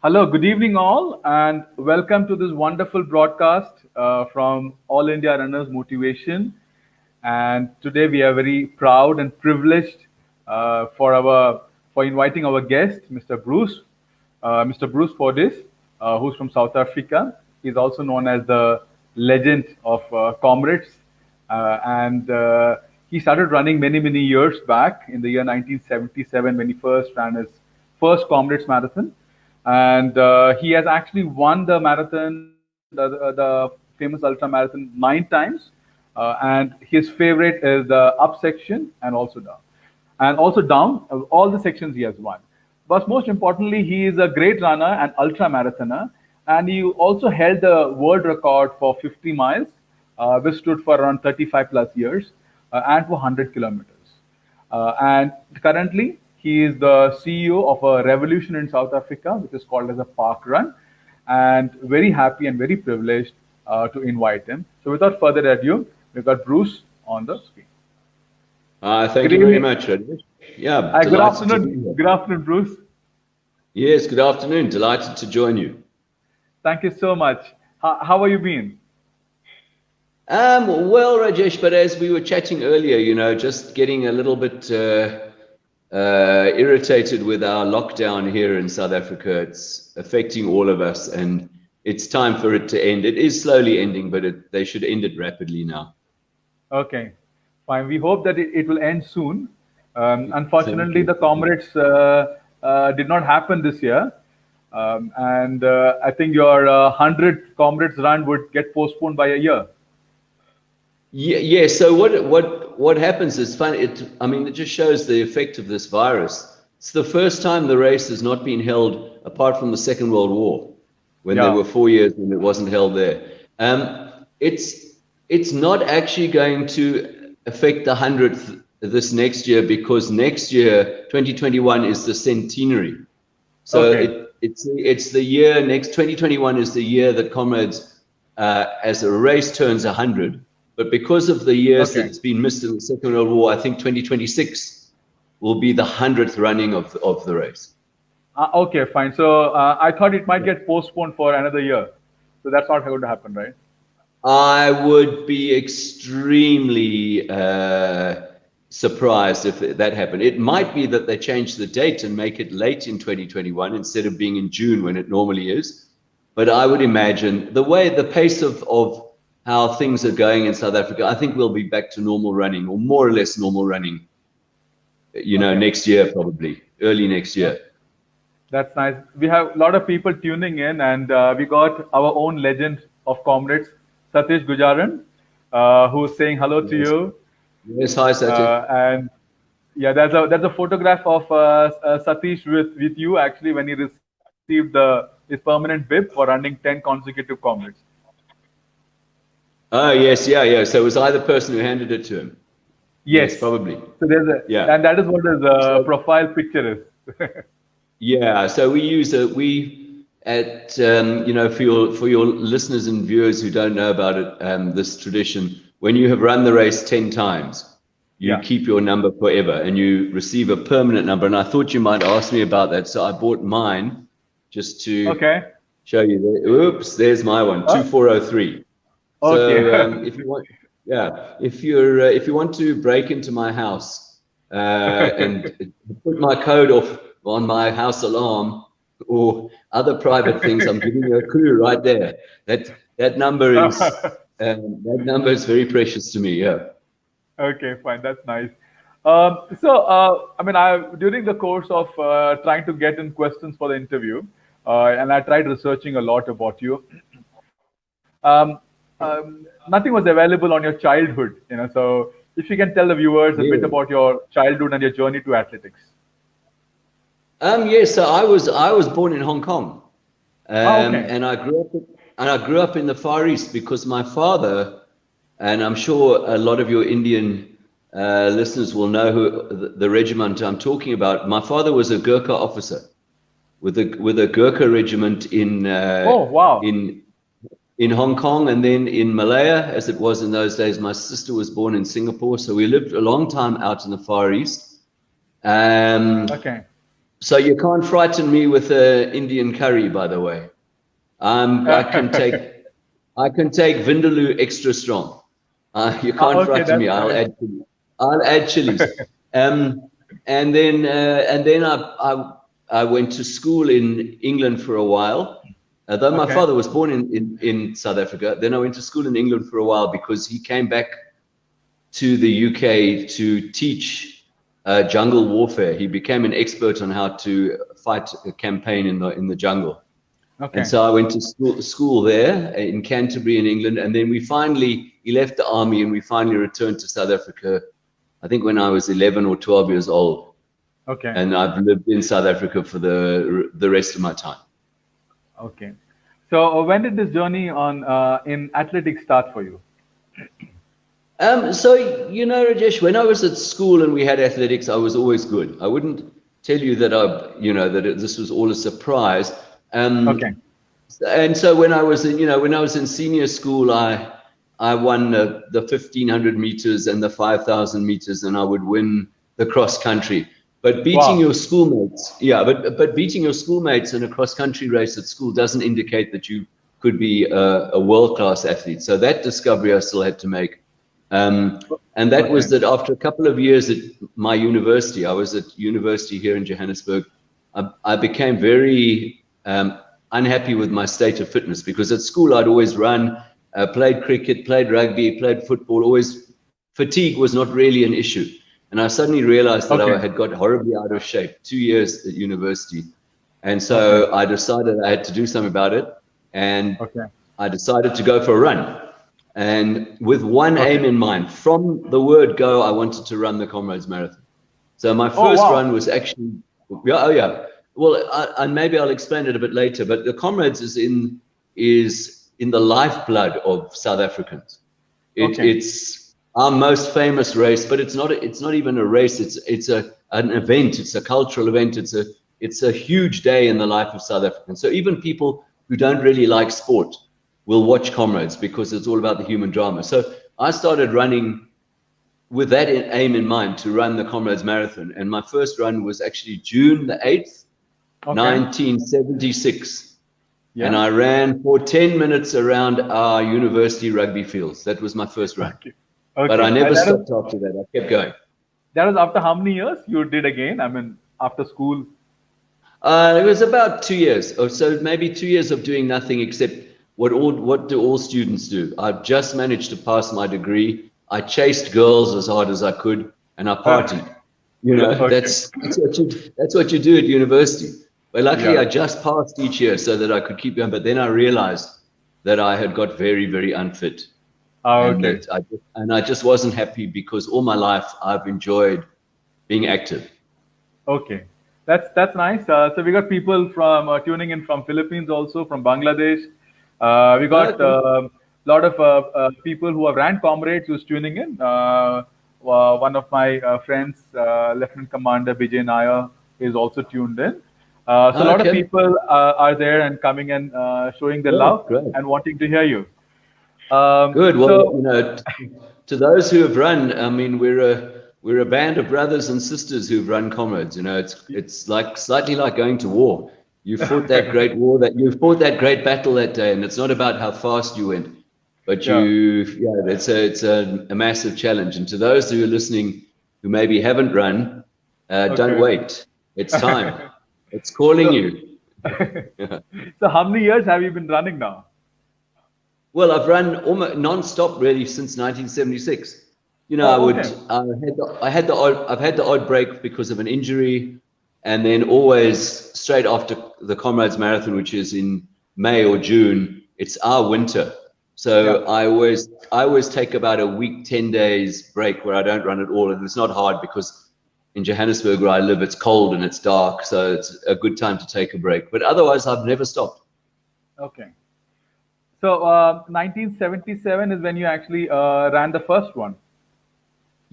Hello, good evening, all, and welcome to this wonderful broadcast from All India Runners Motivation. And today we are very proud and privileged for inviting our guest, Mr. Bruce Fordyce, who's from South Africa. He's also known as the legend of Comrades, and he started running many years back in the year 1977 when he first ran his first Comrades marathon, and he has actually won the marathon, the famous ultra marathon, 9 times. And his favorite is the up section and also down. All the sections he has won. But most importantly, he is a great runner and ultra marathoner, and he also held the world record for 50 miles, which stood for around 35 plus years, and for 100 kilometers. And currently, he is the CEO of a revolution in South Africa, which is called as a Park Run, and very happy and very privileged to invite him. So, without further ado, we've got Bruce on the screen. Thank Good you very evening. much, Rajesh. Yeah, Good delighted to be afternoon. here. Good afternoon, Bruce. Yes, good afternoon. Delighted to join you. Thank you so much. How are you been? Well, Rajesh, but as we were chatting earlier, just getting a little bit irritated with our lockdown here in South Africa. It's affecting all of us, and it's time for it to end. It is slowly ending, but they should end it rapidly now. Okay, fine. We hope that it will end soon. Thank Unfortunately, you. the Comrades did not happen this year. And I think your 100 Comrades run would get postponed by a year. Yeah. So what happens is fun. It just shows the effect of this virus. It's the first time the race has not been held apart from the Second World War, when there Yeah. were 4 years when it wasn't held there. It's not actually going to affect the 100th this next year, because next year, 2021, is the centenary. So Okay. it's the year next 2021 is the year that Comrades, as a race, turns 100. But because of the years that Okay. it's been missed in the Second World War, I think 2026 will be the 100th running of the race. Okay, fine. So I thought it might get postponed for another year. So that's not going to happen, right? I would be extremely surprised if that happened. It might be that they change the date and make it late in 2021 instead of being in June when it normally is. But I would imagine the pace of how things are going in South Africa, I think we'll be back to normal running, or more or less normal running, Okay. next year, probably early next year. That's nice. We have a lot of people tuning in, and we got our own legend of Comrades, Satish Gujaran, who's saying hello to Yes. you. Yes. Hi, Satish. And yeah, there's a photograph of Satish with you actually when he received his permanent bib for running 10 consecutive Comrades. Oh, yes. Yeah. So it was I the person who handed it to him? Yes, Yes. probably. So Yeah. and that is what his So profile picture is. yeah, so we at for your listeners and viewers who don't know about it, this tradition, when you have run the race 10 times, you Yeah. keep your number forever and you receive a permanent number. And I thought you might ask me about that, so I bought mine just to Okay. show you. Oops, there's my one, Uh, 2403. okay. So if you want, yeah, if you want to break into my house and put my code off on my house alarm or other private things, I'm giving you a clue right there. That number is very precious to me. Yeah. Okay, fine. That's nice. I mean, during the course of trying to get in questions for the interview, and I tried researching a lot about you. Nothing was available on your childhood. So if you can tell the viewers a bit Yeah. about your childhood and your journey to athletics. Yes. So I was born in Hong Kong, Okay. and I grew up in the Far East because my father, and I'm sure a lot of your Indian listeners will know who the regiment I'm talking about. My father was a Gurkha officer with a Gurkha regiment Oh, wow. in Hong Kong, and then in Malaya, as it was in those days. My sister was born in Singapore, so we lived a long time out in the Far East. Um, Okay. So you can't frighten me with Indian curry, by the way. I can take Vindaloo extra strong. You can't Okay, frighten that's me. nice. I'll add chilies. And then I went to school in England for a while. Though my Okay. father was born in South Africa, then I went to school in England for a while because he came back to the UK to teach jungle warfare. He became an expert on how to fight a campaign in the jungle. And Okay. so I went to school there in Canterbury in England. And then he left the army and we finally returned to South Africa, I think when I was 11 or 12 years old. Okay. And I've lived in South Africa for the rest of my time. Okay. So when did this journey on in athletics start for you? So, Rajesh, when I was at school and we had athletics, I was always good. I wouldn't tell you that this was all a surprise. Okay. And so when I was in senior school, I won the 1500 meters and the 5000 meters, and I would win the cross country. But beating Wow. your schoolmates, yeah, but beating your schoolmates in a cross country race at school doesn't indicate that you could be a world class athlete. So that discovery I still had to make. And that Okay. was that after a couple of years at my university, I was at university here in Johannesburg, I became very unhappy with my state of fitness because at school I'd always run, played cricket, played rugby, played football, always fatigue was not really an issue. And I suddenly realized that I Okay. had got horribly out of shape 2 years at university. And Okay. so I decided I had to do something about it. And Okay. I decided to go for a run. And with one Okay. aim in mind, from the word go, I wanted to run the Comrades Marathon. So my Oh first wow. run was actually, yeah, oh yeah. Well, and maybe I'll explain it a bit later, but the Comrades is in the lifeblood of South Africans. Okay. It's our most famous race, but it's not even a race. It's an event. It's a cultural event. It's a huge day in the life of South Africans. So even people who don't really like sport will watch Comrades because it's all about the human drama. So I started running with that aim in mind to run the Comrades Marathon. And my first run was actually June the 8th, Okay. 1976. And Yeah. I ran for 10 minutes around our university rugby fields. That was my first run. Okay. But I Okay. never And stopped after that. I kept going. that was after how many years you did again? I mean, after school. It was about 2 years, or so maybe 2 years of doing nothing except what do all students do? I've just managed to pass my degree. I chased girls as hard as I could, and I partied. Okay. That's what you do at university. But luckily, Yeah. I just passed each year so that I could keep going. But then I realized that I had got very, very unfit, and Okay. I just wasn't happy because all my life I've enjoyed being active. Okay, that's nice. So we got people from tuning in from Philippines, also from Bangladesh. We got Okay. a lot of people who have ran comrades who's tuning in. One of my friends, Lieutenant Commander Vijay Nair, is also tuned in. So a lot of Okay. people are there and coming and showing their Good. love Great. and wanting to hear you. Good. Well, So to those who have run, I mean, we're a band of brothers and sisters who've run Comrades. It's like slightly like going to war. You fought that great battle that day, and it's not about how fast you went, but yeah, it's a massive challenge. And to those who are listening who maybe haven't run, don't okay. wait. It's time. It's calling So you. so how many years have you been running now? Well, I've run almost non-stop really since 1976. Oh, okay. I've had the odd break because of an injury, and then always straight after the Comrades Marathon, which is in May or June, it's our winter. Yeah. So I always take about a week, 10 days break where I don't run at all, and it's not hard because in Johannesburg where I live, it's cold and it's dark, so it's a good time to take a break. But otherwise, I've never stopped. Okay. So 1977 is when you actually ran the first one.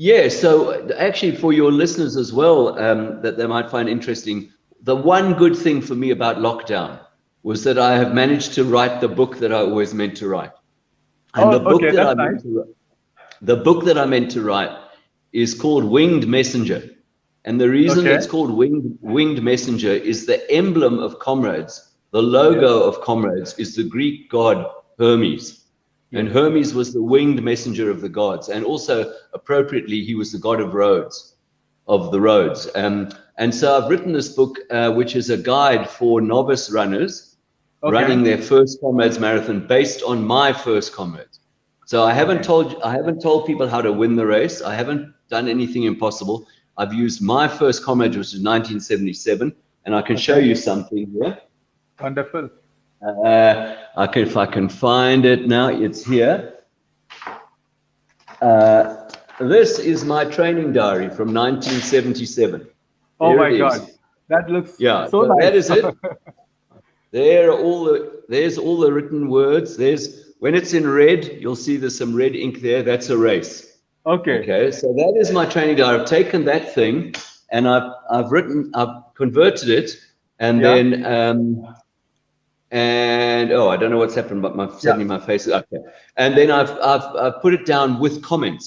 Yeah, so actually, for your listeners as well, that they might find interesting, the one good thing for me about lockdown was that I have managed to write the book that I always meant to write. And Oh, the book okay, that I that's meant nice. to write, the book that I meant to write is called Winged Messenger. And the reason Okay. it's called winged messenger is the emblem of Comrades. The logo of Comrades is the Greek god Hermes. And Yes. Hermes was the winged messenger of the gods. And also, appropriately, he was the god of roads, of the roads. And so I've written this book, which is a guide for novice runners running Okay. their first Comrades Marathon based on my first Comrades. So I haven't told people how to win the race. I haven't done anything impossible. I've used my first Comrades, which is 1977, and I can show Okay. you something here. Wonderful. If I can find it now, it's here. This is my training diary from 1977. Oh There my it God. is. That looks Yeah, so so that nice. is it. There's all the written words. When it's in red, you'll see there's some red ink there. That's a race. Okay. Okay, so that is my training diary. I've taken that thing and I've converted it, and Yeah. then I don't know what's happened, but suddenly my face is okay. And then I've put it down with comments.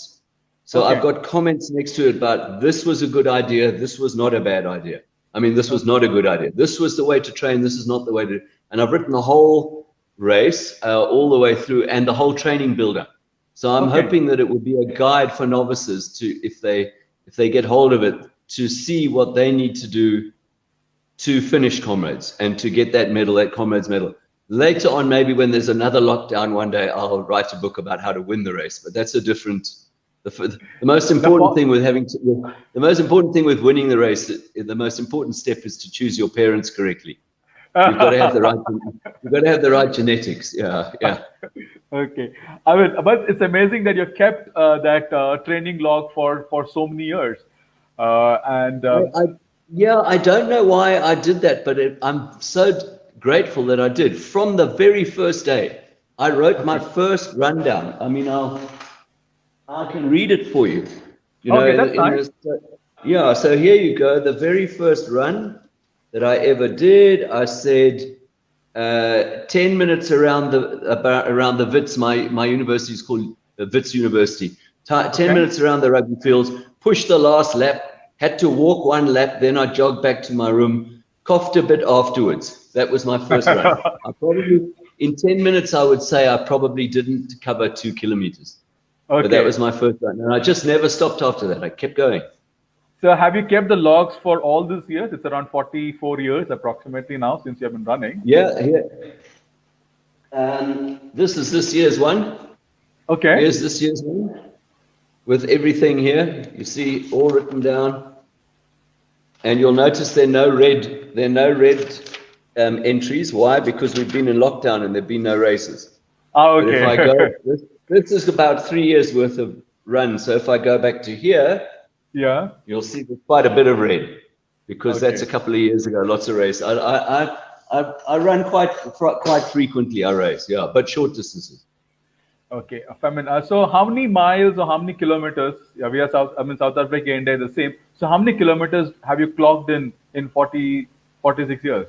So I've Okay. got comments next to it about this was a good idea, this was not a bad idea. I mean, this was not a good idea. This was the way to train. This is not the way to. And I've written the whole race all the way through, and the whole training builder. So I'm Okay. hoping that it will be a guide for novices to, if they get hold of it, to see what they need to do to finish Comrades and to get that medal, that Comrades medal. Later on, maybe when there's another lockdown one day, I'll write a book about how to win the race. But that's a different. The most important thing with the most important thing with winning the race, the most important step is to choose your parents correctly. You've got to have the right. You've got to have the right genetics. Yeah, yeah. Okay. I mean, but it's amazing that you kept that training log for so many years. And I don't know why I did that, but I'm so grateful that I did. From the very first day, I wrote my first rundown. I mean, I can read it for you. You okay, know, that's nice. yeah. So here you go. The very first run that I ever did, I said 10 minutes around the Wits. My university is called Wits University. 10 Okay. minutes around the rugby fields. Pushed the last lap. Had to walk one lap. Then I jogged back to my room. Coughed a bit afterwards. That was my first run. I probably in 10 minutes I would say I probably didn't cover 2 kilometers. But that Okay. was my first run, and I just never stopped after that. I kept going. So have you kept the logs for all these years? It's around 44 years approximately now since you have been running. Yeah, yeah. This is this year's one. Okay. Here's this year's one with everything here. You see all written down, and you'll notice there are no red entries. Why? Because we've been in lockdown and there've been no races. Ah, But if I go, okay. this is about 3 years worth of run. So if I go back to here, Yeah. you'll see there's quite a bit of red, because that's Okay. a couple of years ago. Lots of race. I run quite frequently. I race, yeah, but short distances. Okay. So how many miles or how many kilometers? Yeah, we are South Africa, India is the same. So how many kilometers have you clocked in 46 years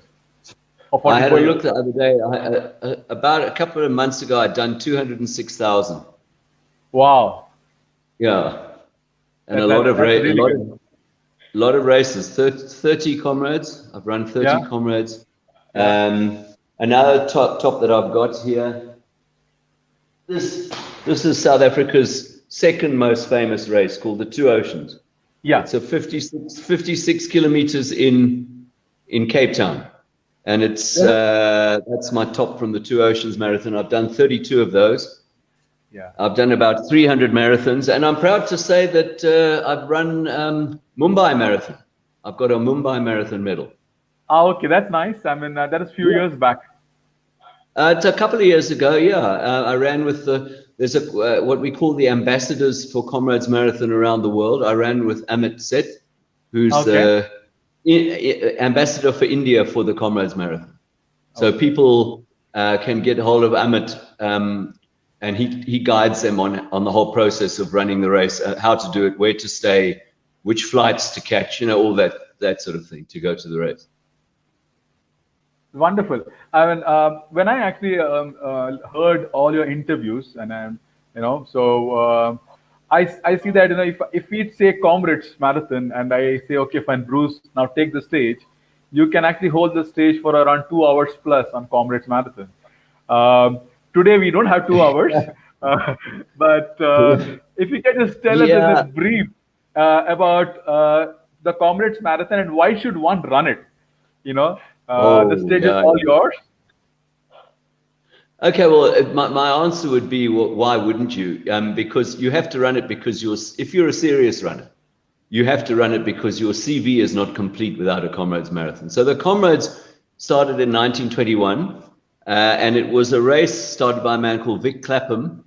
or I had 44 a years? look the other day. About a couple of months ago, I'd done 206,000. Wow. Yeah, and That's really good. a lot of races. 30 Comrades. I've run 30 Yeah. Comrades. Yeah. Another top that I've got here. This is South Africa's second most famous race, called the Two Oceans. Yeah. It's a 56 kilometers in Cape Town, and it's that's my top from the Two Oceans Marathon. I've done 32 of those. Yeah. I've done about 300 marathons, and I'm proud to say that I've run Mumbai Marathon. I've got a Mumbai Marathon medal. Ah, okay. That's nice. That is few Yeah. years back. It's a couple of years ago, yeah. I ran with there's what we call the ambassadors for Comrades Marathon around the world. I ran with Amit Seth, who's Okay. ambassador for India for the Comrades Marathon. So Okay. people can get hold of Amit, and he guides them on the whole process of running the race, how to do it, where to stay, which flights to catch, all that sort of thing to go to the race. Wonderful. When I actually heard all your interviews, and so I see that, if we say Comrades Marathon and I say, okay, fine, Bruce, now take the stage, you can actually hold the stage for around 2 hours plus on Comrades Marathon. Um, Today we don't have 2 hours, uh, but if you can just tell us in this Yeah. brief about the Comrades Marathon and why should one run it? The Oh, stage is yeah. all yours. Okay, well, my answer would be, well, why wouldn't you? Because you have to run it because if you're a serious runner, you have to run it because your CV is not complete without a Comrades Marathon. So the Comrades started in 1921, and it was a race started by a man called Vic Clapham,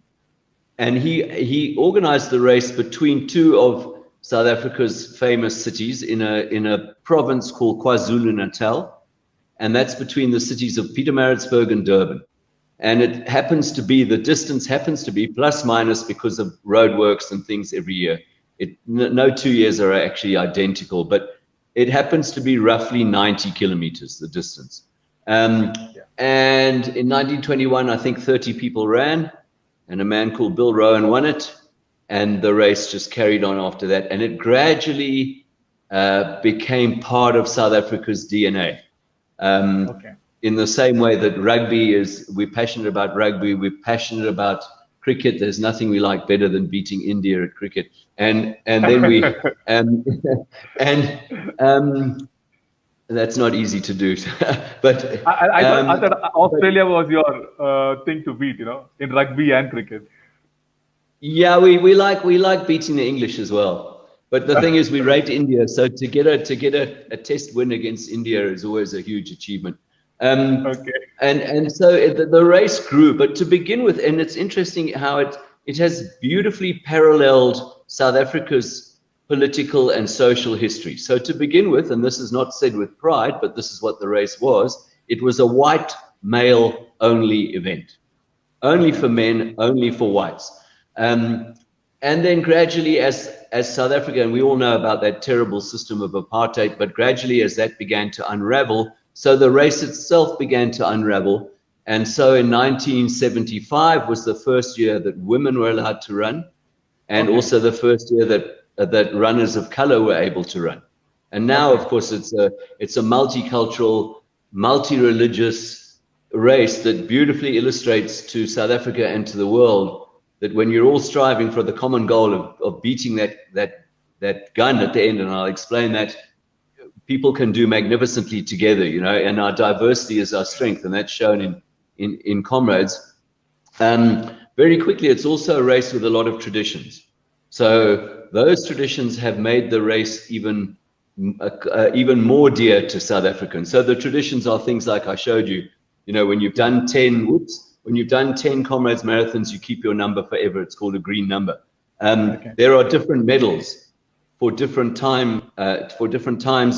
and he organized the race between two of South Africa's famous cities in a province called KwaZulu-Natal, and that's between the cities of Pietermaritzburg and Durban. And it happens to be, the distance happens to be plus minus because of roadworks and things every year. No 2 years are actually identical, but it happens to be roughly 90 kilometers, the distance. And in 1921, I think 30 people ran, and a man called Bill Rowan won it. And the race just carried on after that. And it gradually became part of South Africa's DNA. Okay. In the same way that we're passionate about rugby, we're passionate about cricket. There's nothing we like better than beating India at cricket. And then we, that's not easy to do. But I thought Australia was your thing to beat, in rugby and cricket. yeah, we like beating the English as well. But the thing is, we rate India, so to get a test win against India is always a huge achievement. Okay. And so the race grew, but to begin with, and it's interesting how it has beautifully paralleled South Africa's political and social history. So to begin with, and this is not said with pride, but this is what the race was, it was a white male only event, only for men, only for whites. And then gradually as South Africa, and we all know about that terrible system of apartheid, but gradually as that began to unravel, so the race itself began to unravel. And so in 1975 was the first year that women were allowed to run, and also the first year that runners of color were able to run. And now, of course, it's a multicultural, multi-religious race that beautifully illustrates to South Africa and to the world that when you're all striving for the common goal of beating that gun at the end, and I'll explain that, people can do magnificently together, and our diversity is our strength, and that's shown in Comrades. Very quickly, it's also a race with a lot of traditions. So those traditions have made the race even more dear to South Africans. So the traditions are things like I showed you, when you've done 10 Comrades Marathons, you keep your number forever. It's called a green number. There are different medals for different times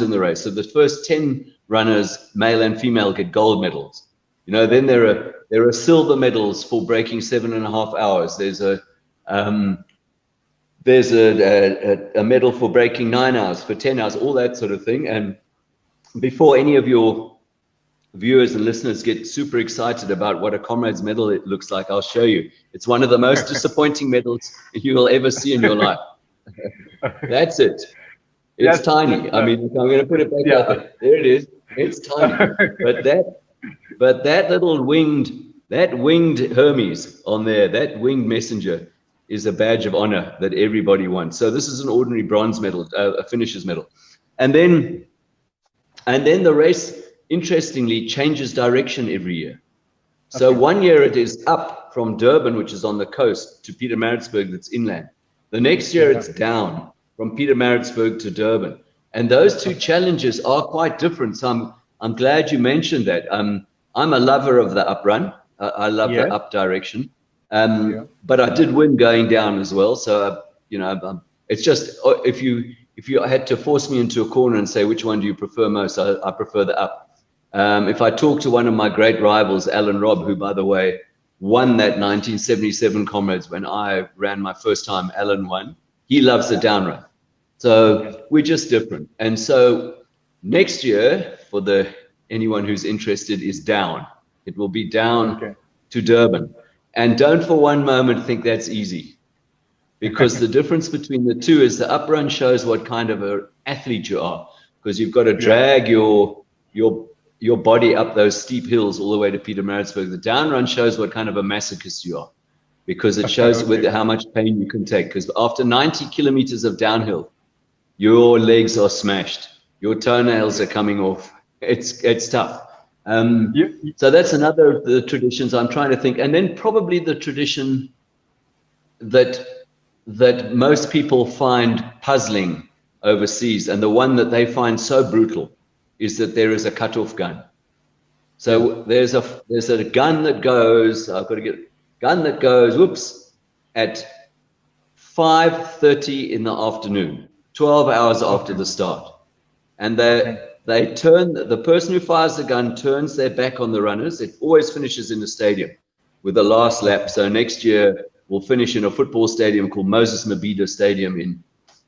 in the race. So the first 10 runners, male and female, get gold medals. Then there are silver medals for breaking 7.5 hours. There's a medal for breaking 9 hours, for 10 hours, all that sort of thing. And before any of your viewers and listeners get super excited about what a Comrades medal it looks like, I'll show you. It's one of the most disappointing medals you will ever see in your life. That's it. It's tiny. I mean, I'm going to put it back out there. There it is. It's tiny. But that little winged Hermes on there, that winged messenger, is a badge of honor that everybody wants. So this is an ordinary bronze medal, a finisher's medal. And then the race, interestingly, changes direction every year. So one year it is up from Durban, which is on the coast, to Pietermaritzburg, that's inland. The next year it's down from Pietermaritzburg to Durban. And those two challenges are quite different. So I'm glad you mentioned that. I'm a lover of the up run. I love the up direction. But I did win going down as well. So, it's just, if you had to force me into a corner and say, which one do you prefer most? I prefer the up. If I talk to one of my great rivals, Alan Robb, who, by the way, won that 1977 Comrades when I ran my first time, Alan won. He loves the down run. So we're just different. And so next year, for anyone who's interested, is down. It will be down to Durban. And don't for one moment think that's easy. because the difference between the two is the up run shows what kind of an athlete you are, because you've got to drag your body up those steep hills all the way to Pietermaritzburg. The down run shows what kind of a masochist you are, because it shows with how much pain you can take. Because after 90 kilometers of downhill, your legs are smashed, your toenails are coming off. It's tough. So that's another of the traditions I'm trying to think. And then probably the tradition that most people find puzzling overseas, and the one that they find so brutal, is that there is a cutoff gun. So there's a gun that goes, I've got to get gun that goes, whoops, at 5:30 in the afternoon, 12 hours after the start. And they turn, the person who fires the gun turns their back on the runners. It always finishes in the stadium with the last lap. So next year we'll finish in a football stadium called Moses Mabhida Stadium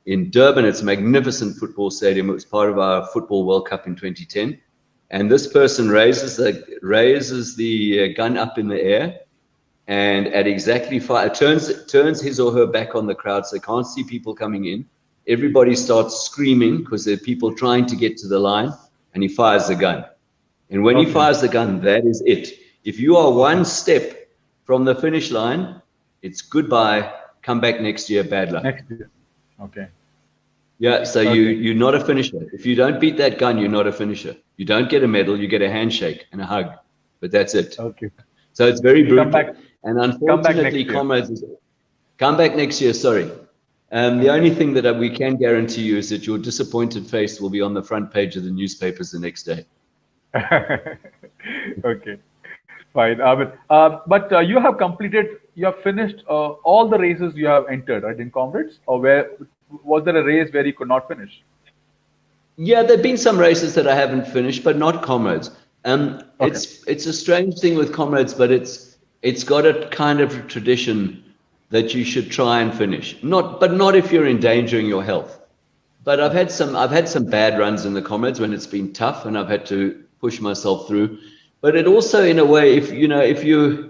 in Durban. It's a magnificent football stadium. It was part of our Football World Cup in 2010. And this person raises the gun up in the air, and at exactly 5, turns his or her back on the crowd, so they can't see people coming in. Everybody starts screaming because there are people trying to get to the line, and he fires the gun. And when he fires the gun, that is it. If you are one step from the finish line, it's goodbye. Come back next year, bad luck. Next year. Okay. Yeah, so you're not a finisher. If you don't beat that gun, you're not a finisher. You don't get a medal, you get a handshake and a hug, but that's it. Okay. So it's very brutal. Come back, and unfortunately, comrades, come back next year, sorry. The only thing that we can guarantee you is that your disappointed face will be on the front page of the newspapers the next day. Okay, fine. But you have finished all the races you have entered, right, in comrades? Or was there a race where you could not finish? Yeah, there've been some races that I haven't finished, but not comrades. It's a strange thing with comrades, but it's got a kind of tradition that you should try and finish. But not if you're endangering your health. But I've had some bad runs in the comrades when it's been tough, and I've had to push myself through. But it also, in a way, if you're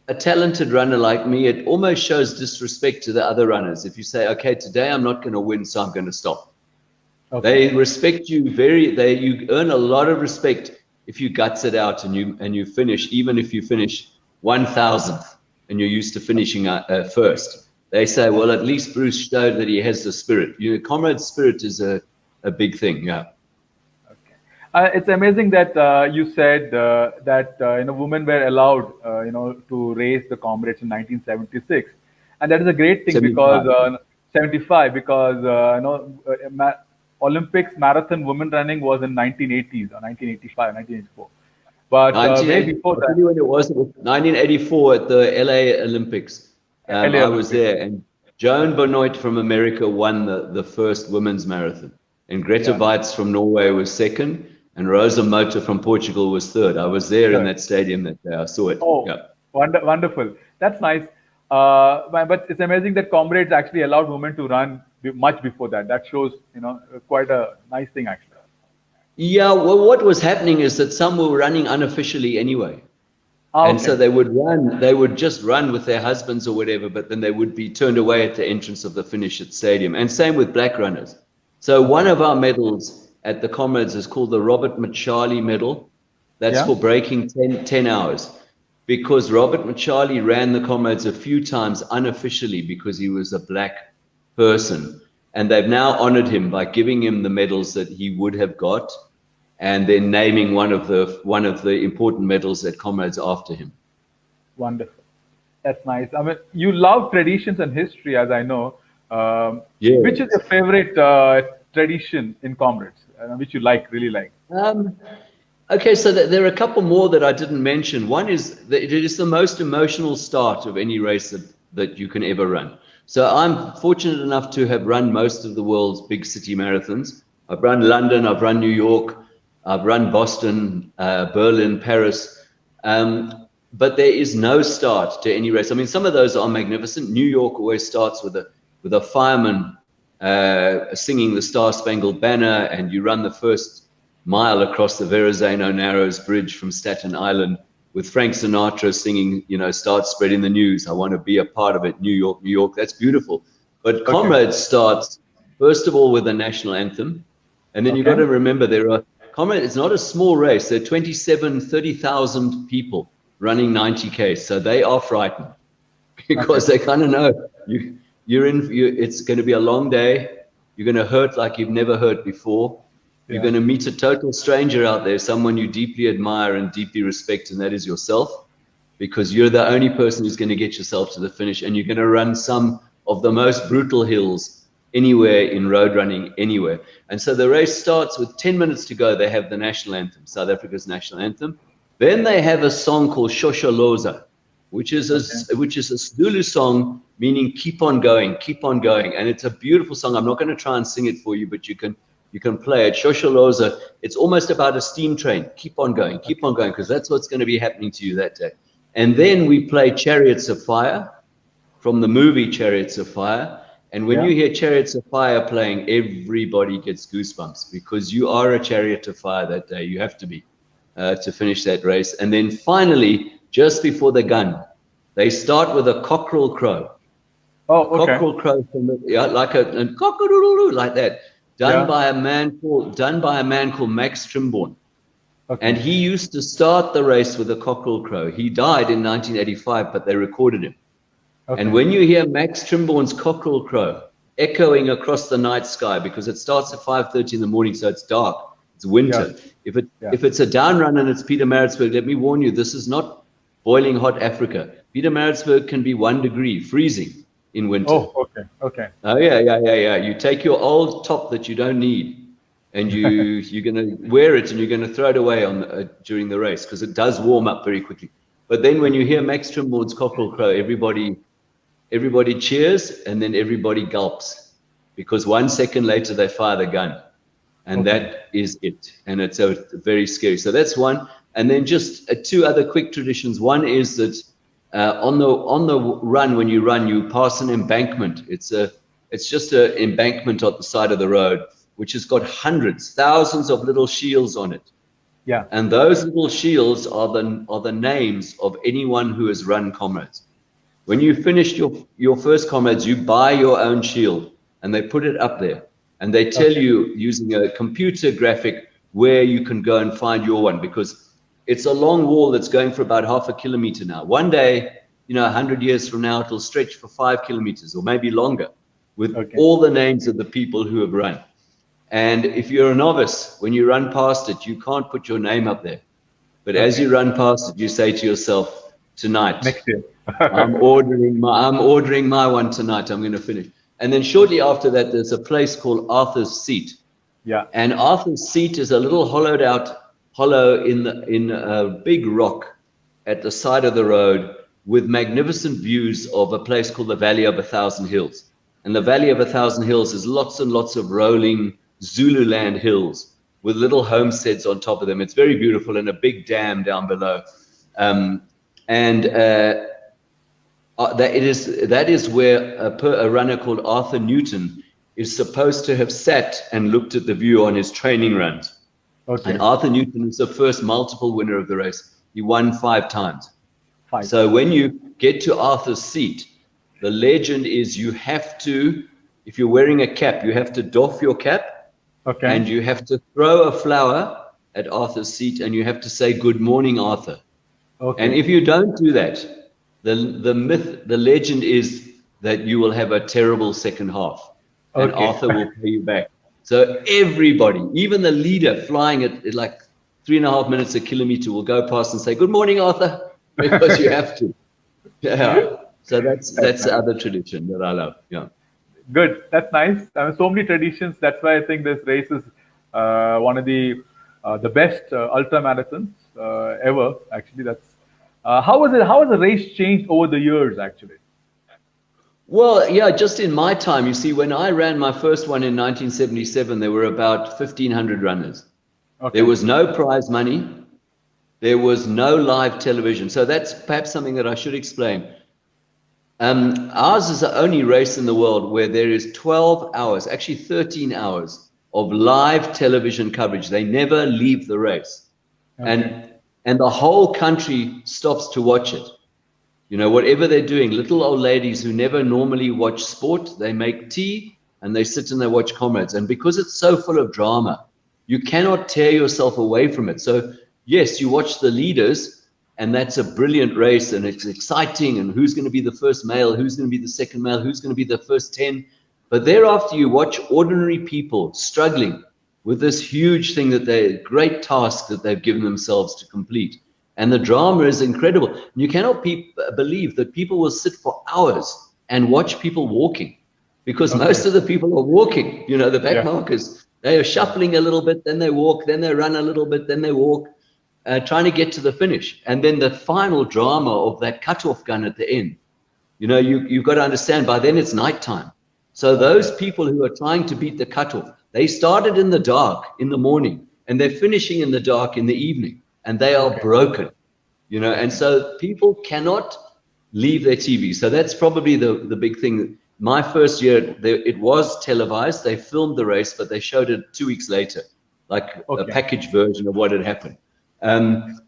a talented runner like me, it almost shows disrespect to the other runners. If you say, okay, today I'm not going to win, so I'm going to stop. Okay. They respect you you earn a lot of respect if you guts it out and you finish, even if you finish 1,000th and you're used to finishing first. They say, well, at least Bruce showed that he has the spirit. Comrade spirit is a big thing. Yeah. It's amazing that you said that women were allowed to race the comrades in 1976, and that is a great thing 75. Because 75 because Olympics marathon women running was in 1980s or 1985, 1984. But way before that, when it was 1984 at the LA Olympics. I was there, and Joan Benoit from America won the first women's marathon, and Greta Weitz from Norway was second. And Rosa Mota from Portugal was third. I was there in that stadium that day. I saw it. Oh, yeah. Wonderful. That's nice. But it's amazing that comrades actually allowed women to run much before that. That shows, quite a nice thing actually. Yeah. Well, what was happening is that some were running unofficially anyway. And so they would just run with their husbands or whatever, but then they would be turned away at the entrance of the finish at stadium. And same with black runners. So one of our medals at the comrades is called the Robert Machali Medal. That's for breaking 10 hours. Because Robert Machali ran the comrades a few times unofficially because he was a black person. And they've now honored him by giving him the medals that he would have got, and then naming one of the important medals at comrades after him. Wonderful. That's nice. I mean, you love traditions and history, as I know. Which is your favorite tradition in comrades? Which you really like? Okay, so there are a couple more that I didn't mention. One is that it is the most emotional start of any race that you can ever run. So I'm fortunate enough to have run most of the world's big city marathons. I've run London, I've run New York, I've run Boston, Berlin, Paris. But there is no start to any race. I mean, some of those are magnificent. New York always starts with a fireman singing the Star Spangled Banner, and you run the first mile across the Verrazano Narrows Bridge from Staten Island with Frank Sinatra singing, start spreading the news. I want to be a part of it. New York, New York. That's beautiful. But Comrades starts, first of all, with the national anthem. And then you've got to remember Comrades, it's not a small race. There are 30,000 people running 90K. So they are frightened because they kind of know it's going to be a long day. You're going to hurt like you've never hurt before. You're going to meet a total stranger out there, someone you deeply admire and deeply respect, and that is yourself, because you're the only person who's going to get yourself to the finish, and you're going to run some of the most brutal hills anywhere in road running, anywhere. And so the race starts with 10 minutes to go. They have the national anthem, South Africa's national anthem. Then they have a song called Shosholoza, which is a Zulu song meaning keep on going, and it's a beautiful song. I'm not going to try and sing it for you, but you can play it. Shosholoza, it's almost about a steam train. Keep on going, because that's what's going to be happening to you that day. And then we play Chariots of Fire from the movie Chariots of Fire. And when you hear Chariots of Fire playing, everybody gets goosebumps, because you are a chariot of fire that day. You have to be to finish that race. And then finally, just before the gun, they start with a cockerel crow. Oh, okay. Cockerel crow, like a cock-a-doodle-doo, like that. Done by a man called Max Trimborn. Okay. And he used to start the race with a cockerel crow. He died in 1985, but they recorded him. Okay. And when you hear Max Trimborn's cockerel crow echoing across the night sky, because it starts at 5:30 in the morning, so it's dark, it's winter. Yeah. If it's a down run and it's Pietermaritzburg, let me warn you, this is not boiling hot Africa. Pietermaritzburg can be 1 degree, freezing in winter. Oh, okay. Oh, yeah. You take your old top that you don't need, and you're going to wear it, and you're going to throw it away during the race, because it does warm up very quickly. But then when you hear Max Trimborn's cockerel crow, everybody cheers, and then everybody gulps, because 1 second later they fire the gun, and that is it. And it's very scary. So that's one. And then just 2 other quick traditions. One is that on the run, when you run, you pass an embankment. It's just an embankment on the side of the road, which has got thousands of little shields on it. Yeah. And those little shields are the names of anyone who has run Comrades. When you finished your first Comrades, you buy your own shield, and they put it up there, and they tell you using a computer graphic where you can go and find your one, because it's a long wall that's going for about 0.5 kilometer now. One day, 100 years from now, it'll stretch for 5 kilometers or maybe longer, with all the names of the people who have run. And if you're a novice, when you run past it, you can't put your name up there. But as you run past it, you say to yourself, tonight, next year, I'm ordering my one tonight. I'm going to finish. And then shortly after that, there's a place called Arthur's Seat. Yeah. And Arthur's Seat is a little hollow in a big rock at the side of the road, with magnificent views of a place called the Valley of 1,000 Hills. And the Valley of 1,000 Hills is lots and lots of rolling Zululand hills with little homesteads on top of them. It's very beautiful, and a big dam down below. That is where a runner called Arthur Newton is supposed to have sat and looked at the view on his training runs. Okay. And Arthur Newton is the first multiple winner of the race. He won 5 times. So when you get to Arthur's Seat, the legend is you have to, if you're wearing a cap, you have to doff your cap, and you have to throw a flower at Arthur's Seat, and you have to say, "Good morning, Arthur." Okay. And if you don't do that, the legend is that you will have a terrible second half, and Arthur will pay you back. So everybody, even the leader flying at like 3.5 minutes a kilometer, will go past and say, "Good morning, Arthur," because you have to. Yeah. So that's the other tradition that I love. Yeah. Good. That's nice. I mean, so many traditions. That's why I think this race is one of the best ultra marathons ever. Actually, that's how was it? How has the race changed over the years? Actually. Well, yeah, just in my time, you see, when I ran my first one in 1977, there were about 1,500 runners. Okay. There was no prize money. There was no live television. So that's perhaps something that I should explain. Ours is the only race in the world where there is 12 hours, actually 13 hours of live television coverage. They never leave the race. Okay. and the whole country stops to watch it. You know, whatever they're doing, little old ladies who never normally watch sport, they make tea and they sit and they watch Comrades. And because it's so full of drama, you cannot tear yourself away from it. So yes, you watch the leaders, and that's a brilliant race, and it's exciting, and who's going to be the first male, who's going to be the second male, who's going to be the first 10. But thereafter, you watch ordinary people struggling with this huge thing great task that they've given themselves to complete. And the drama is incredible. You cannot believe that people will sit for hours and watch people walking, because most of the people are walking, you know, the back markers. They are shuffling a little bit, then they walk, then they run a little bit, then they walk, trying to get to the finish. And then the final drama of that cutoff gun at the end. You know, you've got to understand, by then it's nighttime. So those people who are trying to beat the cutoff, they started in the dark in the morning, and they're finishing in the dark in the evening, and they are broken, you know. And so people cannot leave their TV. So that's probably the big thing. My first year, it was televised. They filmed the race, but they showed it 2 weeks later, like a packaged version of what had happened. And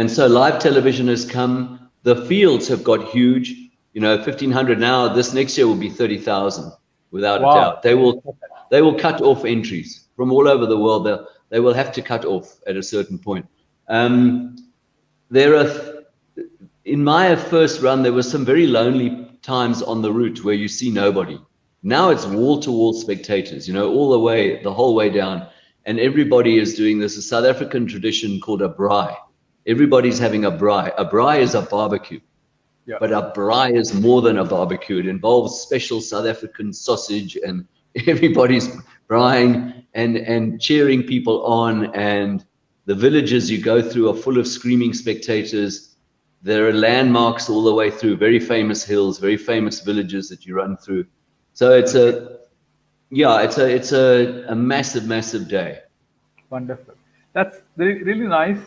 so live television has come. The fields have got huge. You know, 1,500 now. This next year will be 30,000, without a doubt. They will cut off entries from all over the world. They will have to cut off at a certain point. There are, in my first run, there were some very lonely times on the route where you see nobody. Now it's wall-to-wall spectators, you know, all the way, the whole way down. And everybody is doing this, a South African tradition called a braai. Everybody's having a braai. A braai is a barbecue. Yeah. But a braai is more than a barbecue. It involves special South African sausage, and everybody's braaiing and cheering people on. And the villages you go through are full of screaming spectators. There are landmarks all the way through, very famous hills, very famous villages that you run through. So it's a massive, massive day. Wonderful. That's really nice,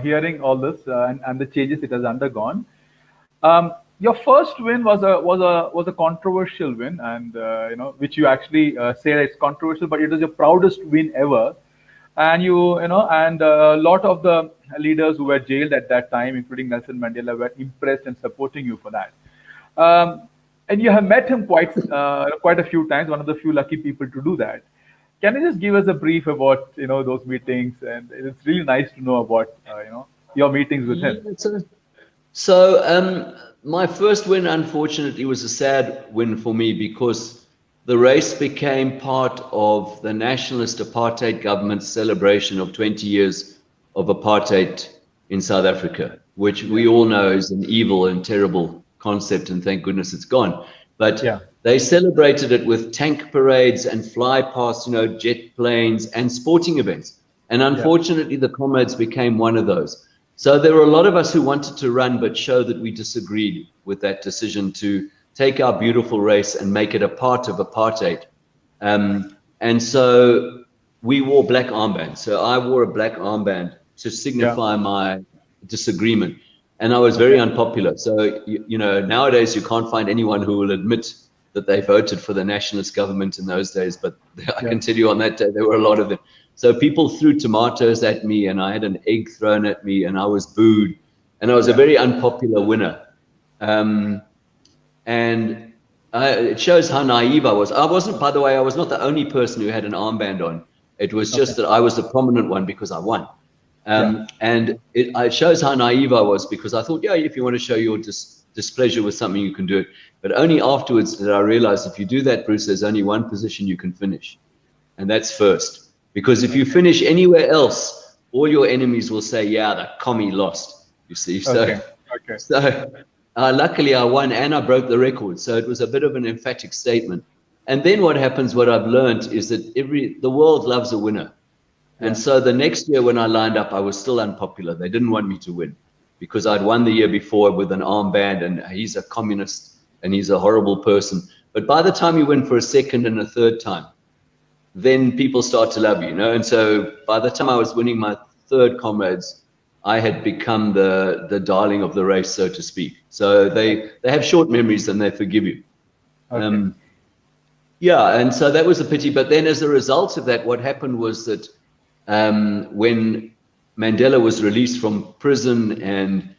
hearing all this and the changes it has undergone. Your first win was a controversial win, and which you actually say that it's controversial, but it was your proudest win ever. And a lot of the leaders who were jailed at that time, including Nelson Mandela, were impressed and supporting you for that. And you have met him quite a few times, one of the few lucky people to do that. Can you just give us a brief about those meetings? And it's really nice to know about your meetings with him. So my first win, unfortunately, was a sad win for me, because the race became part of the nationalist apartheid government's celebration of 20 years of apartheid in South Africa, which we all know is an evil and terrible concept, and thank goodness it's gone. But they celebrated it with tank parades and fly past, jet planes and sporting events. And unfortunately, the Comrades became one of those. So there were a lot of us who wanted to run, but show that we disagreed with that decision to take our beautiful race and make it a part of apartheid. And so we wore black armbands. So I wore a black armband to signify my disagreement. And I was very unpopular. So, nowadays you can't find anyone who will admit that they voted for the nationalist government in those days. But I can tell you on that day, there were a lot of them. So people threw tomatoes at me, and I had an egg thrown at me, and I was booed. And I was a very unpopular winner. And it shows how naive I was. I wasn't, by the way, I was not the only person who had an armband on. It was just that I was the prominent one because I won. And it shows how naive I was, because I thought, if you want to show your displeasure with something, you can do it. But only afterwards did I realize, if you do that, Bruce, there's only one position you can finish. And that's first. Because if you finish anywhere else, all your enemies will say, the commie lost, you see. So luckily I won, and I broke the record. So it was a bit of an emphatic statement. And then what happens, what I've learned, is that the world loves a winner. And so the next year when I lined up, I was still unpopular. They didn't want me to win, because I'd won the year before with an armband, and he's a communist and he's a horrible person. But by the time you win for a second and a third time, then people start to love you, And so by the time I was winning my third Comrades, I had become the darling of the race, so to speak. So they have short memories and they forgive you. And so that was a pity. But then as a result of that, what happened was that when Mandela was released from prison and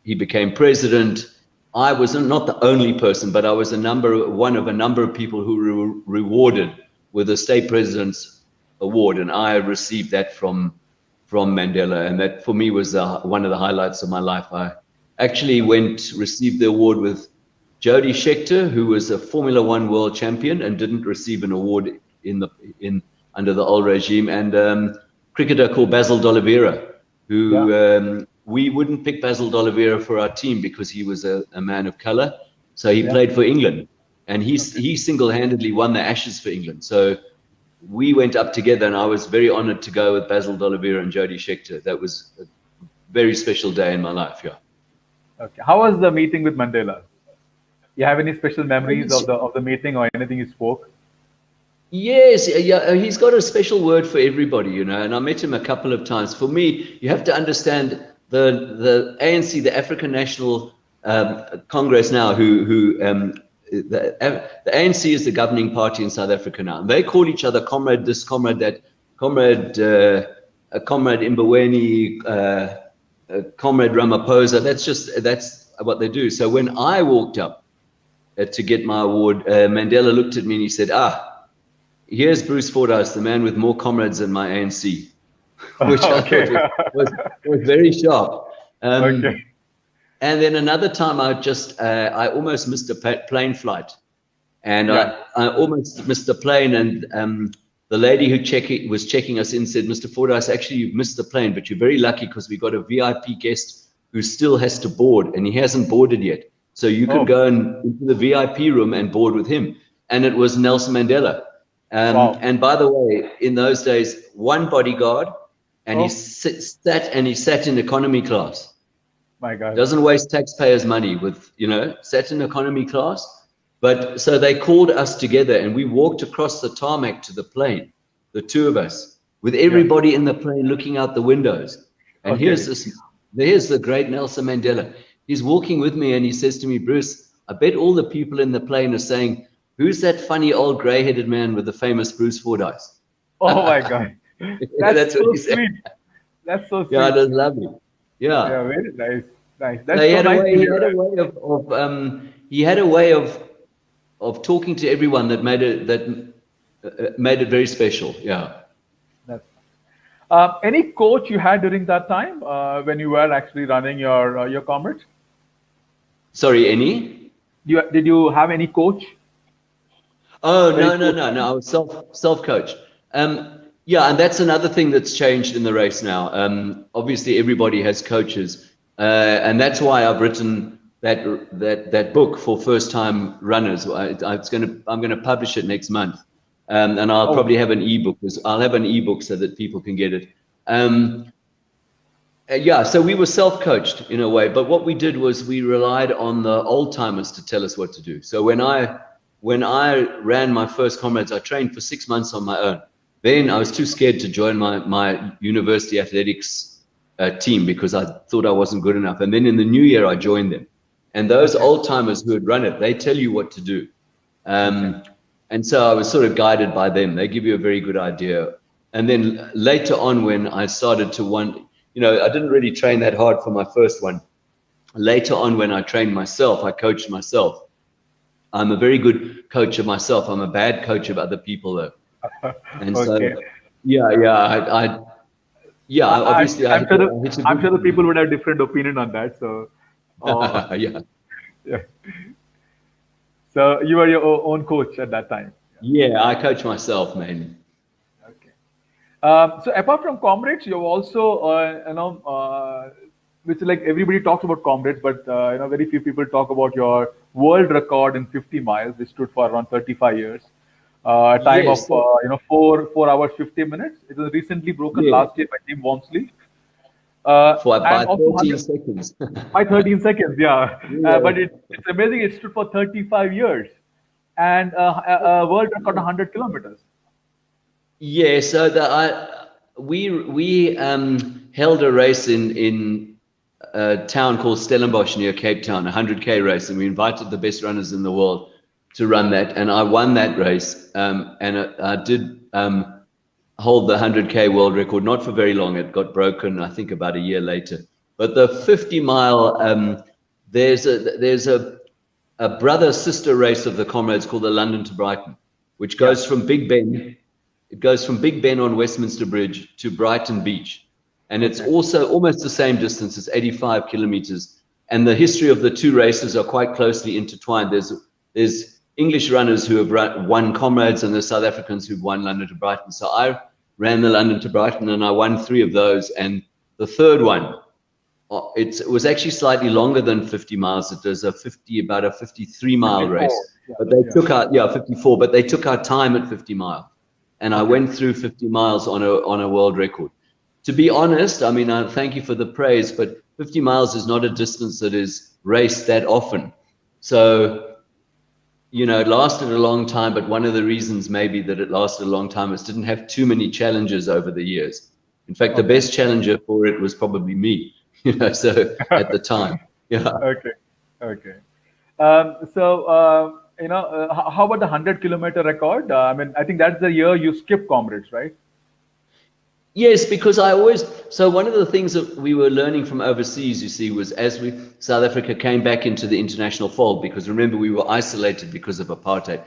he became president, I was not the only person, but I was one of a number of people who were rewarded with the state president's award, and I received that from Mandela, and that for me was one of the highlights of my life. I actually received the award with Jody Scheckter, who was a Formula One world champion and didn't receive an award under the old regime, and cricketer called Basil D'Oliveira, who we wouldn't pick Basil D'Oliveira for our team because he was a man of color. So he played for England, and he single-handedly won the Ashes for England. So we went up together, and I was very honored to go with Basil D'Oliveira and Jody Scheckter. That was a very special day in my life. Yeah. Okay. How was the meeting with Mandela? You have any special memories of the meeting or anything you spoke? Yes, yeah, he's got a special word for everybody, you know, and I met him a couple of times. For me, you have to understand the ANC, the African National Congress now, the ANC is the governing party in South Africa now. And they call each other comrade this, comrade that, comrade Mboweni, comrade Ramaphosa. That's what they do. So when I walked up to get my award, Mandela looked at me and he said, here's Bruce Fordyce, the man with more comrades than my ANC, which I thought was very sharp. Okay. And then another time I almost missed a plane flight, and I almost missed the plane, and the lady who was checking us in said, Mr. Fordyce, actually you've missed the plane, but you're very lucky because we got a VIP guest who still has to board, and he hasn't boarded yet. So you can go into the VIP room and board with him. And it was Nelson Mandela. And by the way, in those days, one bodyguard, and he sat in economy class. My God. Doesn't waste taxpayers' money sat in economy class. But so they called us together, and we walked across the tarmac to the plane, the two of us, with everybody in the plane looking out the windows. And here's the great Nelson Mandela. He's walking with me, and he says to me, Bruce, I bet all the people in the plane are saying, who's that funny old grey-headed man with the famous Bruce Fordyce? Oh my God. That's so sweet. That's so sweet. Yeah, it was lovely. Yeah. Yeah, very nice. Nice. That's he had a way of talking to everyone that made it very special. Yeah. That's any coach you had during that time when you were actually running your comrades? Sorry, any? Did you have any coach? Oh, no. I was self-coached. Yeah, and that's another thing that's changed in the race now. Obviously, everybody has coaches, and that's why I've written that book for first-time runners. I'm gonna publish it next month, and I'll probably have an ebook. I'll have an ebook so that people can get it. Yeah, so we were self-coached in a way, but what we did was we relied on the old-timers to tell us what to do. So when I ran my first comrades, I trained for 6 months on my own. Then I was too scared to join my university athletics team because I thought I wasn't good enough. And then in the new year, I joined them. And those old timers who had run it, they tell you what to do. And so I was sort of guided by them. They give you a very good idea. And then later on, when I started to I didn't really train that hard for my first one. Later on, when I trained myself, I coached myself. I'm a very good coach of myself. I'm a bad coach of other people, though. And okay. So, obviously, I'm sure the people would have different opinion on that. So, yeah. So you were your own coach at that time. Yeah, I coach myself mainly. Okay. So apart from comrades, you also, which like everybody talks about comrades, but very few people talk about your world record in 50 miles, which stood for around 35 years. A time of 4 hours 50 minutes. It was recently broken last year by Tim Walmsley. By 13 seconds. By 13 seconds, yeah. But it's amazing. It stood for 35 years, and a world record 100 kilometers. Yeah. So we held a race in a town called Stellenbosch near Cape Town, a 100K race, and we invited the best runners in the world to run that, and I won that race. And I hold the 100K world record, not for very long. It got broken, I think, about a year later. But the 50 mile, there's a brother-sister race of the comrades called the London to Brighton, which goes from Big Ben. It goes from Big Ben on Westminster Bridge to Brighton Beach. And it's also almost the same distance. It's 85 kilometers. And the history of the two races are quite closely intertwined. There's English runners who have won comrades, and there's South Africans who've won London to Brighton. So I ran the London to Brighton, and I won 3 of those. And the third one, it was actually slightly longer than 50 miles. It was about a 53-mile race. But they took out 54. But they took our time at 50 miles, and I went through 50 miles on a world record. To be honest, I mean, I thank you for the praise, but 50 miles is not a distance that is raced that often. So, you know, it lasted a long time, but one of the reasons maybe that it lasted a long time is it didn't have too many challenges over the years. In fact, the best challenger for it was probably me, you know, so at the time. Yeah. Okay. You know, how about the 100-kilometer record? I mean, I think that's the year you skipped comrades, right? Yes, because so one of the things that we were learning from overseas, you see, was as South Africa came back into the international fold, because remember, we were isolated because of apartheid.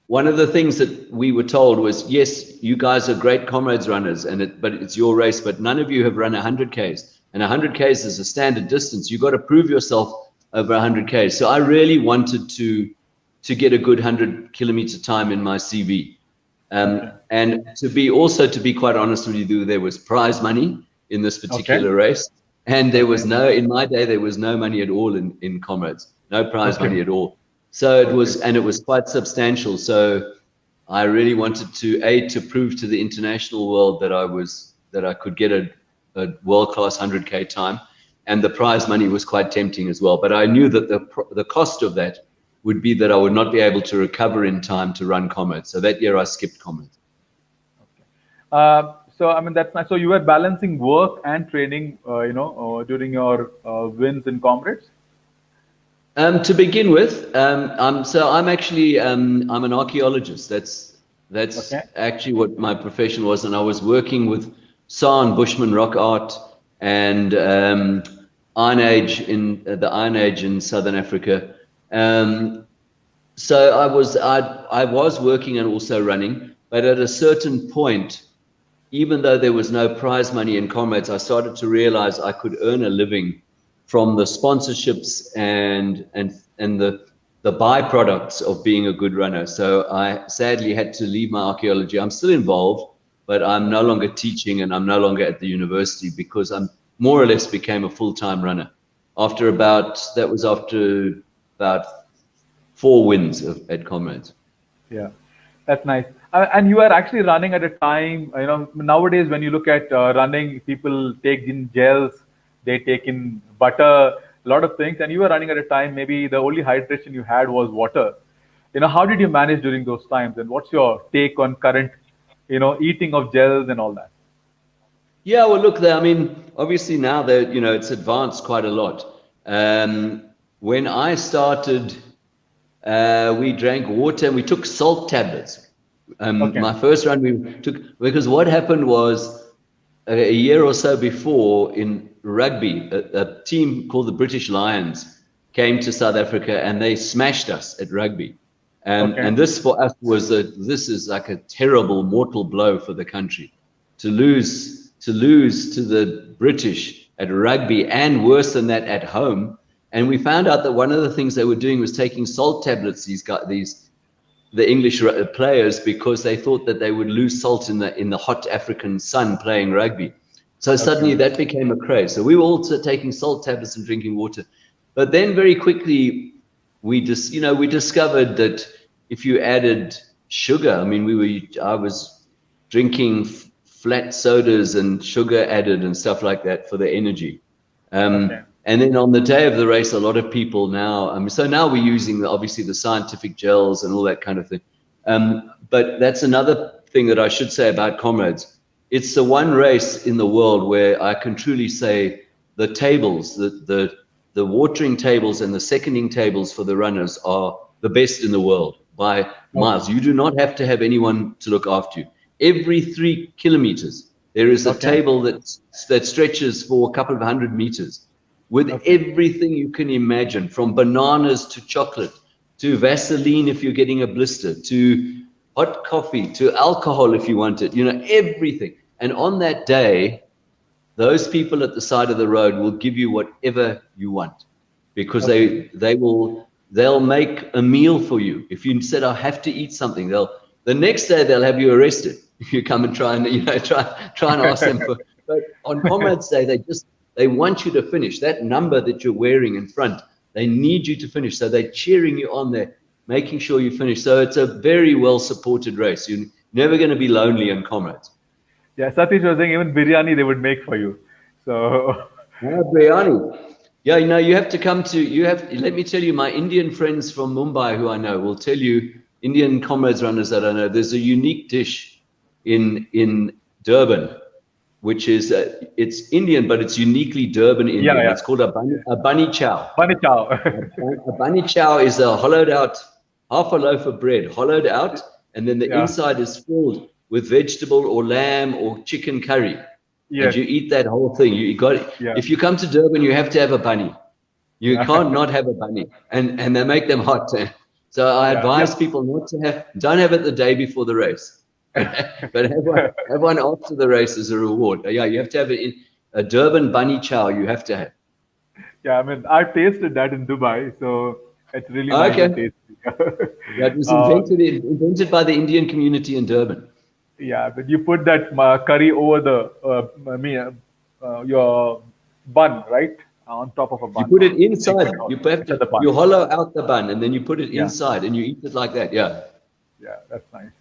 One of the things that we were told was, yes, you guys are great comrades runners, but it's your race, but none of you have run 100Ks. And 100Ks is a standard distance. You've got to prove yourself over 100Ks. So I really wanted to get a good 100-kilometer time in my CV. And to be quite honest with you, there was prize money in this particular race. And there was in my day, there was no money at all in comrades, no prize money at all. So it was quite substantial. So I really wanted to prove to the international world that I could get a world-class 100K time. And the prize money was quite tempting as well. But I knew that the cost of that would be that I would not be able to recover in time to run comrades. So that year I skipped comrades. So I mean, that's nice. So you were balancing work and training, during your wins in comrades. To begin with, I'm actually I'm an archaeologist. That's actually what my profession was, and I was working with San Bushman rock art and Iron Age in Southern Africa. So I was working and also running, but at a certain point, even though there was no prize money in comrades, I started to realize I could earn a living from the sponsorships and the byproducts of being a good runner. So I sadly had to leave my archaeology. I'm still involved, but I'm no longer teaching and I'm no longer at the university because I'm more or less became a full-time runner after about 4 wins at comrades. Yeah, that's nice. And you are actually running at a time, you know, nowadays when you look at running, people take in gels, they take in butter, a lot of things, and you were running at a time, maybe the only hydration you had was water. You know, how did you manage during those times, and what's your take on current, eating of gels and all that? Yeah, well, look, I mean, obviously now that, it's advanced quite a lot. When I started, we drank water and we took salt tablets. My first run we took, because what happened was a year or so before in rugby, a team called the British Lions came to South Africa and they smashed us at rugby. And this for us this is like a terrible mortal blow for the country to lose to the British at rugby, and worse than that at home. And we found out that one of the things they were doing was taking salt tablets, the English players, because they thought that they would lose salt in the hot African sun playing rugby. So suddenly that became a craze. So we were also taking salt tablets and drinking water. But then very quickly we discovered that if you added sugar, I mean, I was drinking flat sodas and sugar added and stuff like that for the energy. And then on the day of the race, a lot of people now, so now we're using obviously the scientific gels and all that kind of thing. But that's another thing that I should say about comrades. It's the one race in the world where I can truly say the tables, the watering tables and the seconding tables for the runners are the best in the world by miles. You do not have to have anyone to look after you. every 3 kilometers, there is a Okay. table that stretches for a couple of 100 meters with everything you can imagine, from bananas to chocolate, to Vaseline if you're getting a blister, to hot coffee, to alcohol if you want it, everything. And on that day, those people at the side of the road will give you whatever you want, because they'll make a meal for you. If you said, I have to eat something, the next day they'll have you arrested if you come and try and ask them for. But on Comrades Day, they want you to finish that number that you're wearing in front. They need you to finish, so they're cheering you on there, making sure you finish. So it's a very well supported race. You're never going to be lonely in Comrades. Yeah, Satish was saying even biryani they would make for you. So Biryani. Yeah, you have to let me tell you, my Indian friends from Mumbai who I know will tell you, Indian Comrades runners that I know, there's a unique dish in Durban, which is, it's Indian, but it's uniquely Durban Indian. Yeah. It's called a bunny chow. Bunny chow. A bunny chow is a hollowed out, half a loaf of bread, hollowed out, and then the inside is filled with vegetable or lamb or chicken curry. Yes. And you eat that whole thing. If you come to Durban, you have to have a bunny. You can't not have a bunny, and they make them hot. So I advise people don't have it the day before the race, but have one after the race as a reward. Yeah, you have to have it a Durban bunny chow. You have to have. Yeah, I mean, I tasted that in Dubai, so it's really nice and tasty. That was invented by the Indian community in Durban. Yeah, but you put that curry over the your bun, right? On top of a bun. You put it inside. You hollow out the bun, and then you put it inside, and you eat it like that. Yeah. Yeah, that's nice.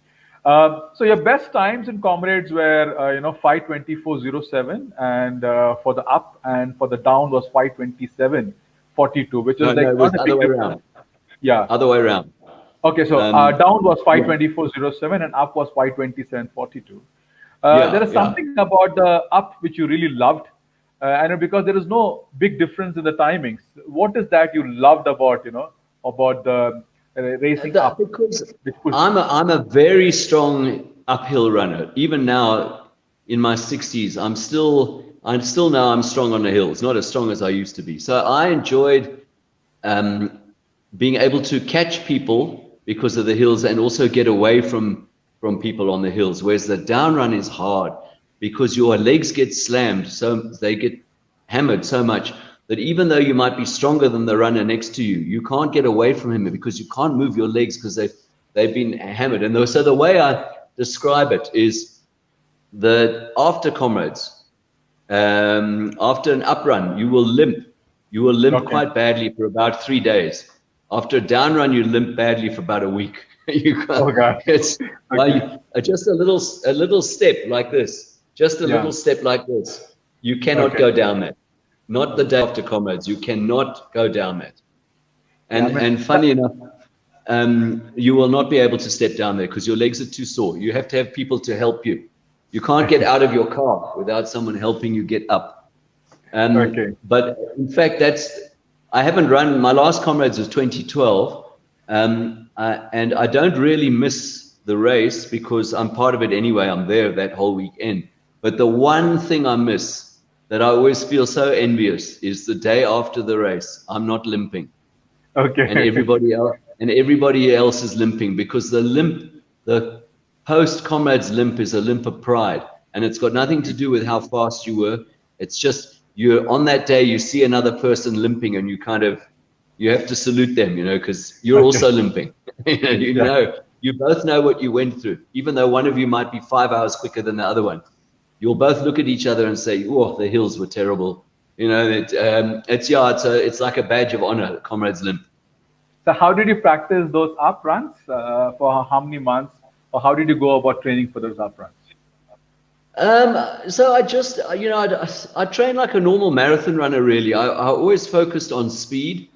So your best times in Comrades were 5:24:07, and for the up and for the down was 5:27:42, which is it was the other way around. Yeah, other way around. Okay, so down was 5:24:07 and up was 5:27:42. There is something about the up which you really loved, and because there is no big difference in the timings. What is that you loved about about the racing up? Because I'm a very strong uphill runner. Even now, in my 60s, I'm still now I'm strong on the hills. Not as strong as I used to be. So I enjoyed being able to catch people because of the hills, and also get away from people on the hills. Whereas the down run is hard because your legs get slammed, so they get hammered so much that even though you might be stronger than the runner next to you, you can't get away from him because you can't move your legs because they've been hammered. And so the way I describe it is that after Comrades, after an up run, you will limp. You will limp quite badly for about 3 days. After a down run, you limp badly for about a week. It's just a little step like this. Just a little step like this. You cannot go down that. Not the day after Comrades. You cannot go down that. And funny enough, you will not be able to step down there because your legs are too sore. You have to have people to help you. You can't get out of your car without someone helping you get up. But in fact, I haven't run. My last Comrades was 2012, and I don't really miss the race because I'm part of it anyway. I'm there that whole weekend. But the one thing I miss that I always feel so envious is the day after the race. I'm not limping. And everybody else is limping, because the post Comrades limp is a limp of pride, and it's got nothing to do with how fast you were. It's just you're on that day, you see another person limping, and you have to salute them, because you're also limping. You both know what you went through, even though one of you might be 5 hours quicker than the other one. You'll both look at each other and say, "Oh, the hills were terrible." It's like a badge of honor, Comrades limp. So how did you practice those up runs for how many months, or how did you go about training for those up runs? So I just, I train like a normal marathon runner, really. I always focused on speed.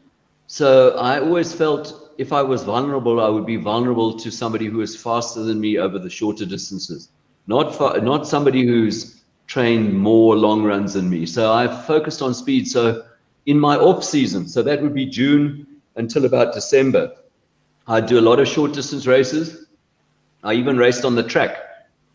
So I always felt if I was vulnerable, I would be vulnerable to somebody who is faster than me over the shorter distances. Not somebody who's trained more long runs than me. So I focused on speed. So in my off season, so that would be June until about December, I do a lot of short distance races. I even raced on the track.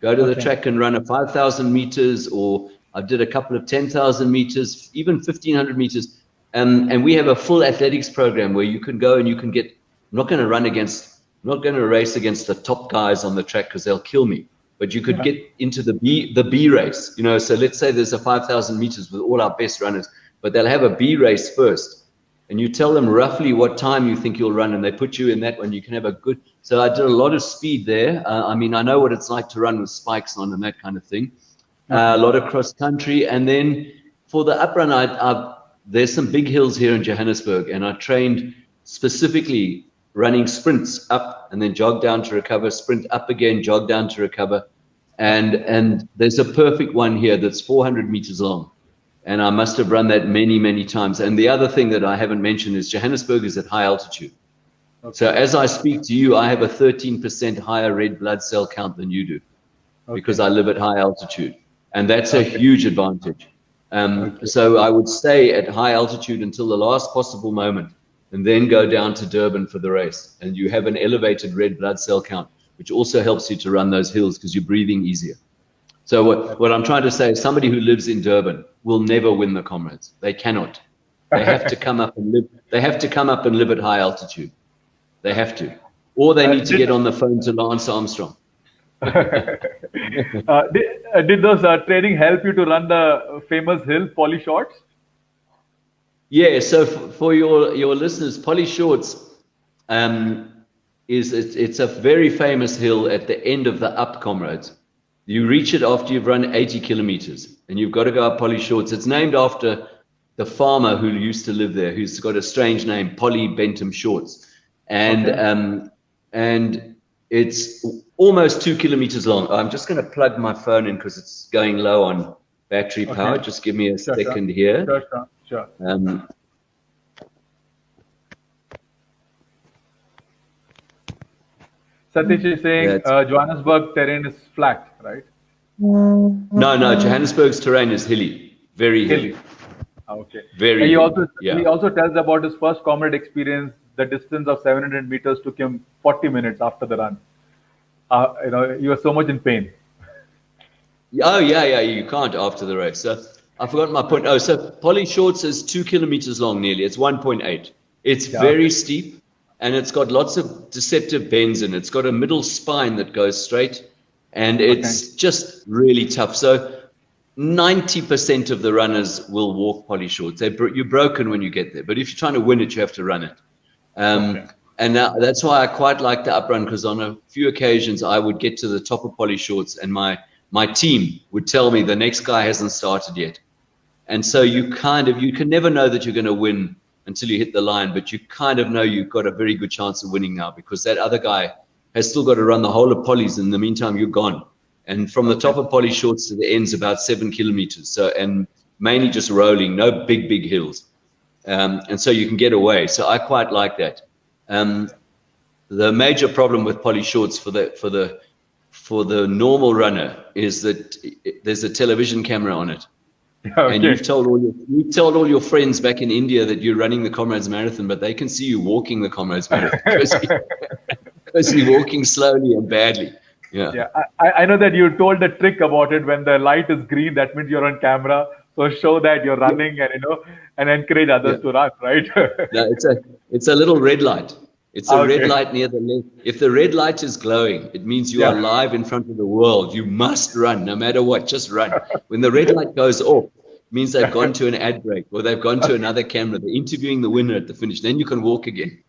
Go to the Okay. track and run a 5,000 meters, or I did a couple of 10,000 meters, even 1,500 meters. And we have a full athletics program where you can go and you can get, I'm not going to race against the top guys on the track because they'll kill me. But you could get into the B race, you know. So let's say there's a 5,000 meters with all our best runners, but they'll have a B race first. And you tell them roughly what time you think you'll run, and they put you in that one. You can have a good. So I did a lot of speed there. I mean, I know what it's like to run with spikes on and that kind of thing. A lot of cross country, and then for the up run, there's some big hills here in Johannesburg, and I trained specifically running sprints up and then jog down to recover, sprint up again, jog down to recover, and there's a perfect one here that's 400 meters long. And I must have run that many, many times. And the other thing that I haven't mentioned is Johannesburg is at high altitude. Okay. So as I speak to you, I have a 13% higher red blood cell count than you do, because I live at high altitude. And that's a huge advantage. So I would stay at high altitude until the last possible moment, and then go down to Durban for the race. And you have an elevated red blood cell count, which also helps you to run those hills because you're breathing easier. So what I'm trying to say is somebody who lives in Durban will never win the Comrades. They cannot. They have to come up and live. They have to come up and live at high altitude. They have to, or they need to get on the phone to Lance Armstrong. Did those training help you to run the famous hill, Polly Shorts? Yeah. So for your listeners, Polly Shorts it's a very famous hill at the end of the up Comrades. You reach it after you've run 80 kilometers, and you've got to go up Polly Shorts. It's named after the farmer who used to live there, who's got a strange name, Polly Bentham Shorts. And it's almost 2 kilometers long. I'm just going to plug my phone in because it's going low on battery power. Just give me a second here. Sure. Satish is saying Johannesburg terrain is flat, right? No, Johannesburg's terrain is hilly, very hilly. Okay. Very. He also tells about his first Comrade experience. The distance of 700 meters took him 40 minutes after the run. He was so much in pain. Oh yeah, you can't after the race. So I forgot my point. Oh, so Polly Shorts is 2 kilometers long nearly. It's 1.8. It's very steep. And it's got lots of deceptive bends in it. It's got a middle spine that goes straight, and it's just really tough. So 90% of the runners will walk Polly Shorts. You're broken when you get there. But if you're trying to win it, you have to run it. And now, that's why I quite like the uprun, because on a few occasions I would get to the top of Polly Shorts, and my team would tell me the next guy hasn't started yet. And so you can never know that you're going to win until you hit the line, but you kind of know you've got a very good chance of winning now, because that other guy has still got to run the whole of Polly's. In the meantime, you're gone. And from the top of Polly Shorts to the end's about 7 kilometers. So, and mainly just rolling, no big hills. And so you can get away. So I quite like that. The major problem with Polly Shorts for the normal runner is that there's a television camera on it. Okay. And you've told all your friends back in India that you're running the Comrades Marathon, but they can see you walking the Comrades Marathon because you're walking slowly and badly. Yeah. I know that you told the trick about it. When the light is green, that means you're on camera. So show that you're running, and encourage others to run, right? No, it's a little red light. It's a red light near the left. If the red light is glowing, it means you are live in front of the world. You must run, no matter what. Just run. When the red light goes off, it means they've gone to an ad break, or they've gone to another camera. They're interviewing the winner at the finish. Then you can walk again.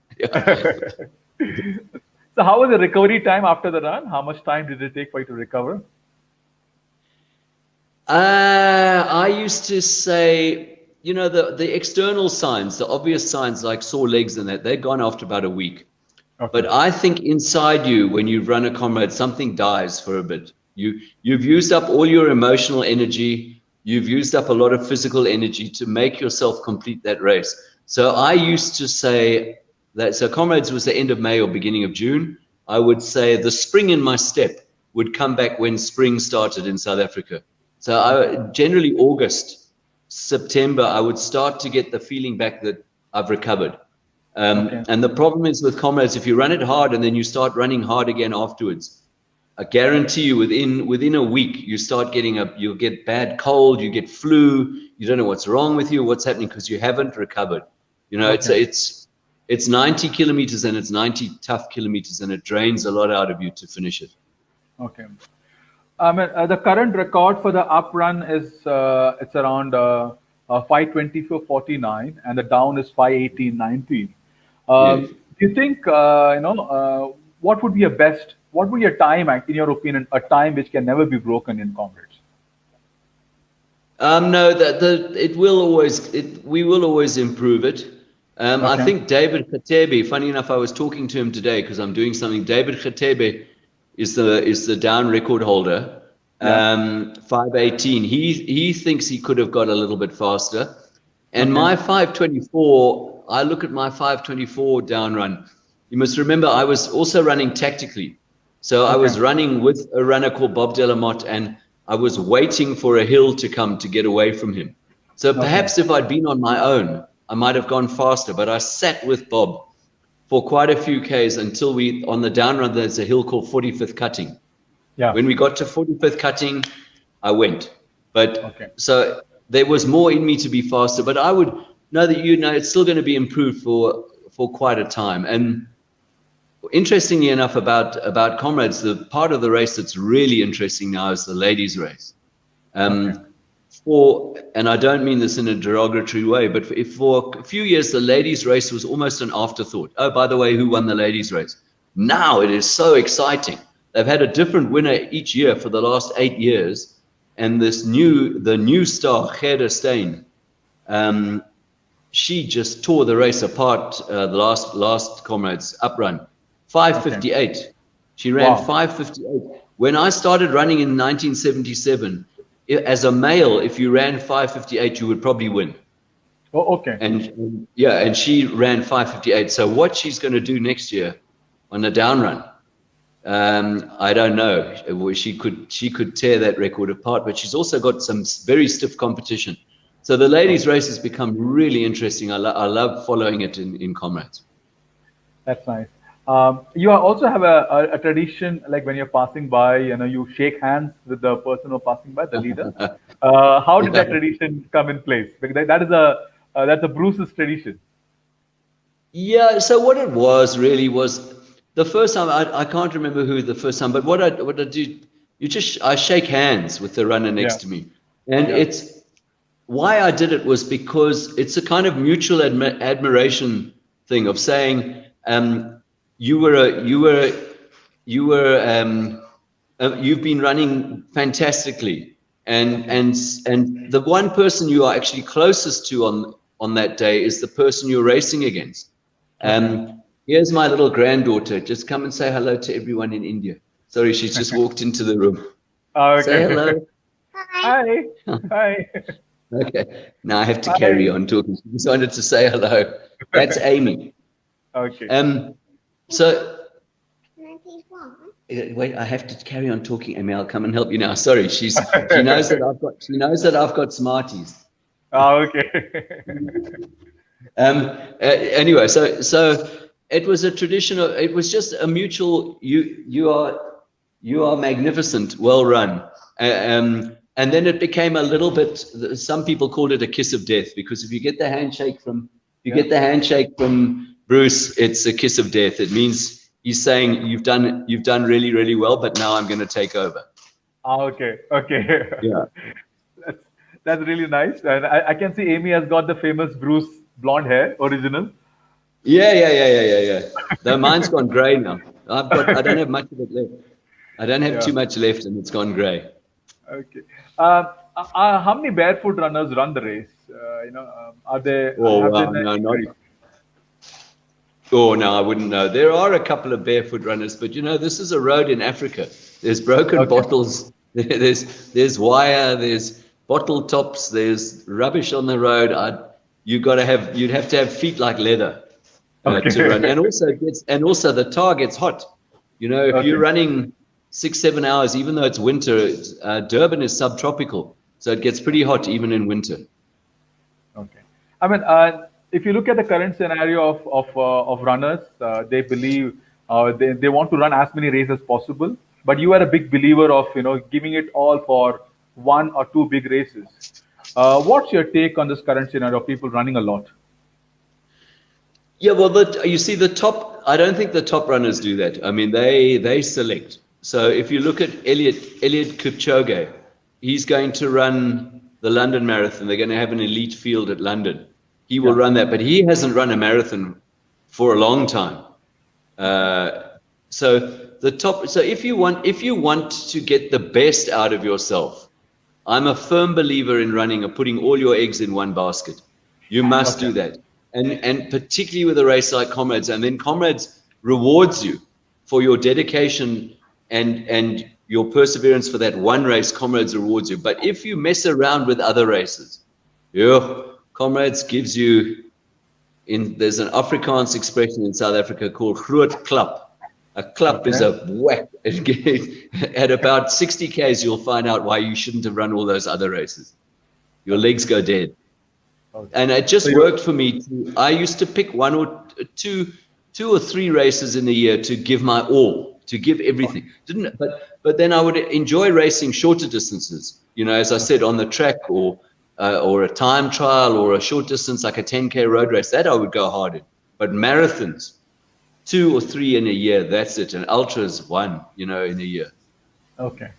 So how was the recovery time after the run? How much time did it take for you to recover? I used to say, the external signs, the obvious signs like sore legs and that, they're gone after about a week. Okay. But I think inside you, when you run a Comrade, something dies for a bit. You've used up all your emotional energy. You've used up a lot of physical energy to make yourself complete that race. So I used to say that, so Comrades was the end of May or beginning of June. I would say the spring in my step would come back when spring started in South Africa. So generally August, September, I would start to get the feeling back that I've recovered. And the problem is with Comrades, if you run it hard and then you start running hard again afterwards, I guarantee you, within a week, you start getting you'll get bad cold, you get flu, you don't know what's wrong with you, what's happening because you haven't recovered. You know, Okay. it's 90 kilometers and it's 90 tough kilometers, and it drains a lot out of you to finish it. Okay. The current record for the up run is it's around 5:24:49, and the down is 5:18:19. Yes. Do you think what would be a best? What would be a time, in your opinion, a time which can never be broken in comrades? No, we will always improve it. I Okay. think David Khatebe, funny enough, I was talking to him today because I'm doing something. David Khatebe is the down record holder, Yeah. 5:18. He thinks he could have got a little bit faster. And Okay. my 5:24, I look at my 5:24 down run. You must remember I was also running tactically. So I Okay. was running with a runner called Bob Delamotte, and I was waiting for a hill to come to get away from him. So Okay. perhaps if I'd been on my own, I might have gone faster, but I sat with Bob for quite a few Ks until on the down run, there's a hill called 45th Cutting. Yeah. When we got to 45th Cutting, I went. But Okay. so there was more in me to be faster, but I would know that it's still going to be improved for quite a time. And interestingly enough, about comrades, the part of the race that's really interesting now is the ladies' race. Okay. And I don't mean this in a derogatory way, but for a few years, the ladies' race was almost an afterthought. Oh, by the way, who won the ladies' race? Now it is so exciting. They've had a different winner each year for the last 8 years. And the new star, Gerda Steyn, she just tore the race apart, the last comrades up run. 5:58. She ran Wow. 5:58. When I started running in 1977, as a male, if you ran 5:58, you would probably win. Oh, okay. And yeah, and she ran 5:58. So what she's going to do next year on a down run, I don't know. She could tear that record apart, but she's also got some very stiff competition. So the ladies' race has become really interesting. I love following it in comrades. That's nice. You also have a tradition, like when you're passing by, you shake hands with the person who's passing by, the leader. How did that Yeah. tradition come in place? Because that's a Bruce's tradition. Yeah, so what it was really was the first time, I can't remember who the first time, but what I do, I shake hands with the runner Yeah. next to me. And Yeah. why I did it was because it's a kind of mutual admiration thing of saying, you were you've been running fantastically, Okay. and the one person you are actually closest to on that day is the person you're racing against. Okay. Here's my little granddaughter. Just come and say hello to everyone in India. Sorry, she's just walked into the room. Say Okay. hello. Hi. Hi. Okay. Now I have to carry Hi. on talking. She just wanted to say hello. That's Amy. Okay. So wait, I have to carry on talking, Amy. I'll come and help you now. Sorry, she knows that I've got Smarties. Okay. Anyway, so it was a traditional. It was just a mutual. You are magnificent, well run. And then it became a little bit. Some people called it a kiss of death, because if you get the handshake from Bruce, it's a kiss of death. It means he's saying you've done really, really well, but now I'm going to take over. Okay. Okay. Yeah. That's that's really nice. And I can see Amy has got the famous Bruce blonde hair, original. Yeah. Though mine's gone grey now. I don't have much of it left. I don't have Yeah. too much left, and it's gone grey. Okay. How many barefoot runners run the race? Are they Oh have they wow, been no, not. increased? Oh no, I wouldn't know. There are a couple of barefoot runners, but this is a road in Africa. There's broken Okay. bottles. There's wire. There's bottle tops. There's rubbish on the road. You'd have to have feet like leather to run, Okay. and also the tar gets hot. If you're Okay. running 6-7 hours, even though it's winter, Durban is subtropical, so it gets pretty hot even in winter. Okay. I mean, if you look at the current scenario of runners, they believe they want to run as many races as possible. but you are a big believer of giving it all for one or two big races. What's your take on this current scenario of people running a lot? Yeah, well, you see the top. I don't think the top runners do that. I mean, they select. So if you look at Eliud Kipchoge, he's going to run the London Marathon. They're going to have an elite field at London. He will run that, but he hasn't run a marathon for a long time. So the top. So if you want to get the best out of yourself, I'm a firm believer in running or putting all your eggs in one basket. You must do that. And particularly with a race like Comrades, and then Comrades rewards you for your dedication and your perseverance for that one race. Comrades rewards you. But if you mess around with other races, Comrades gives you, there's an Afrikaans expression in South Africa called groot klap. A klap is a whack. At about 60 Ks, you'll find out why you shouldn't have run all those other races. Your legs go dead. And it just worked for me. I used to pick one or two or three races in a year to give my all, to give everything. But then I would enjoy racing shorter distances. As I said, on the track or a time trial or a short distance like a 10K road race. That I would go hard in. But marathons, 2 or 3 in a year. That's it. And ultras, 1, in a year. Okay,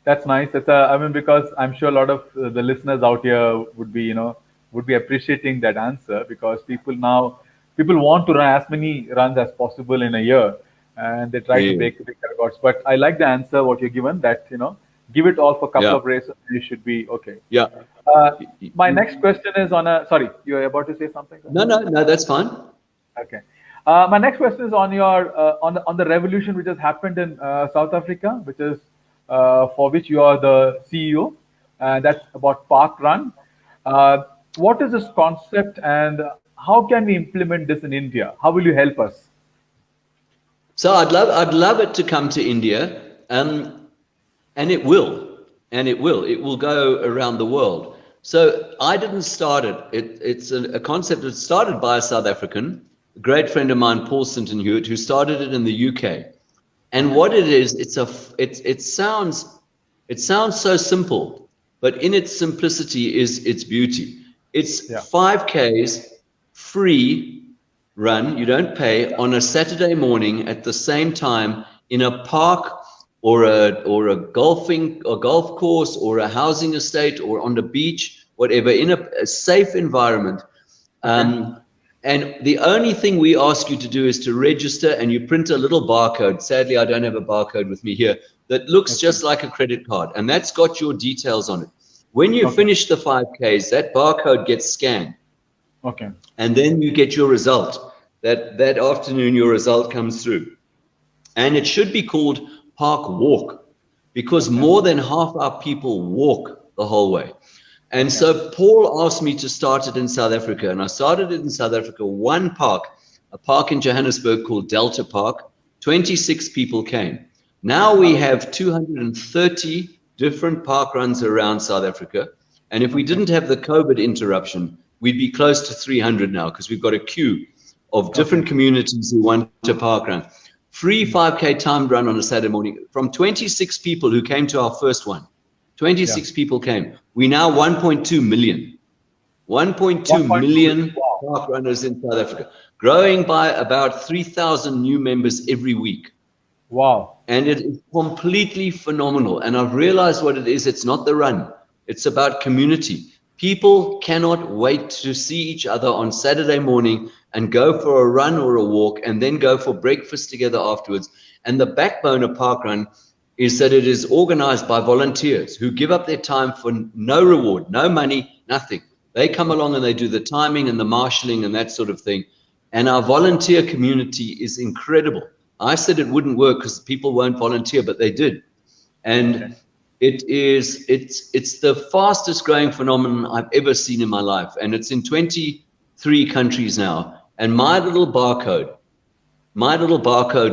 that's nice. Because I'm sure a lot of the listeners out here would be appreciating that answer, because people want to run as many runs as possible in a year, and they try to break records. But I like the answer what you're given, that give it all for a couple of races, you should be okay. Yeah. My next question is sorry, you were about to say something? No, that's fine. Okay. My next question is on your on the revolution which has happened in South Africa, which is for which you are the CEO. That's about Park Run. What is this concept, and how can we implement this in India? How will you help us? So I'd love it to come to India, and it will, it will go around the world. So I didn't start it. It's a concept that started by a South African, a great friend of mine, Paul Sinton Hewitt, who started it in the UK. And what it is, it sounds so simple, but in its simplicity is its beauty. It's 5Ks, free run, you don't pay, on a Saturday morning at the same time in a park or a golf course or a housing estate or on the beach, whatever, in a safe environment. And the only thing we ask you to do is to register, and you print a little barcode. Sadly, I don't have a barcode with me here that looks just like a credit card, and that's got your details on it. When you finish the 5Ks, that barcode gets scanned. Okay. And then you get your result. That afternoon, your result comes through. And it should be called Park Walk, because more than half our people walk the whole way. And so Paul asked me to start it in South Africa, and I started it in South Africa, one park, a park in Johannesburg called Delta Park. 26 people came. Now we have 230 different park runs around South Africa. And if we didn't have the COVID interruption, we'd be close to 300 now, because we've got a queue of different communities who want a park run. Free 5K timed run on a Saturday morning. From 26 people who came to our first one, 26 people came. We now 1.2 million. 1.2 million park runners in South Africa, growing by about 3,000 new members every week. Wow. And it is completely phenomenal. And I've realized what it is. It's not the run. It's about community. People cannot wait to see each other on Saturday morning and go for a run or a walk and then go for breakfast together afterwards. And the backbone of Parkrun is that it is organized by volunteers who give up their time for no reward, no money, nothing. They come along and they do the timing and the marshalling and that sort of thing. And our volunteer community is incredible. I said it wouldn't work because people won't volunteer, but they did. And it's the fastest growing phenomenon I've ever seen in my life. And it's in 23 countries now. And my little barcode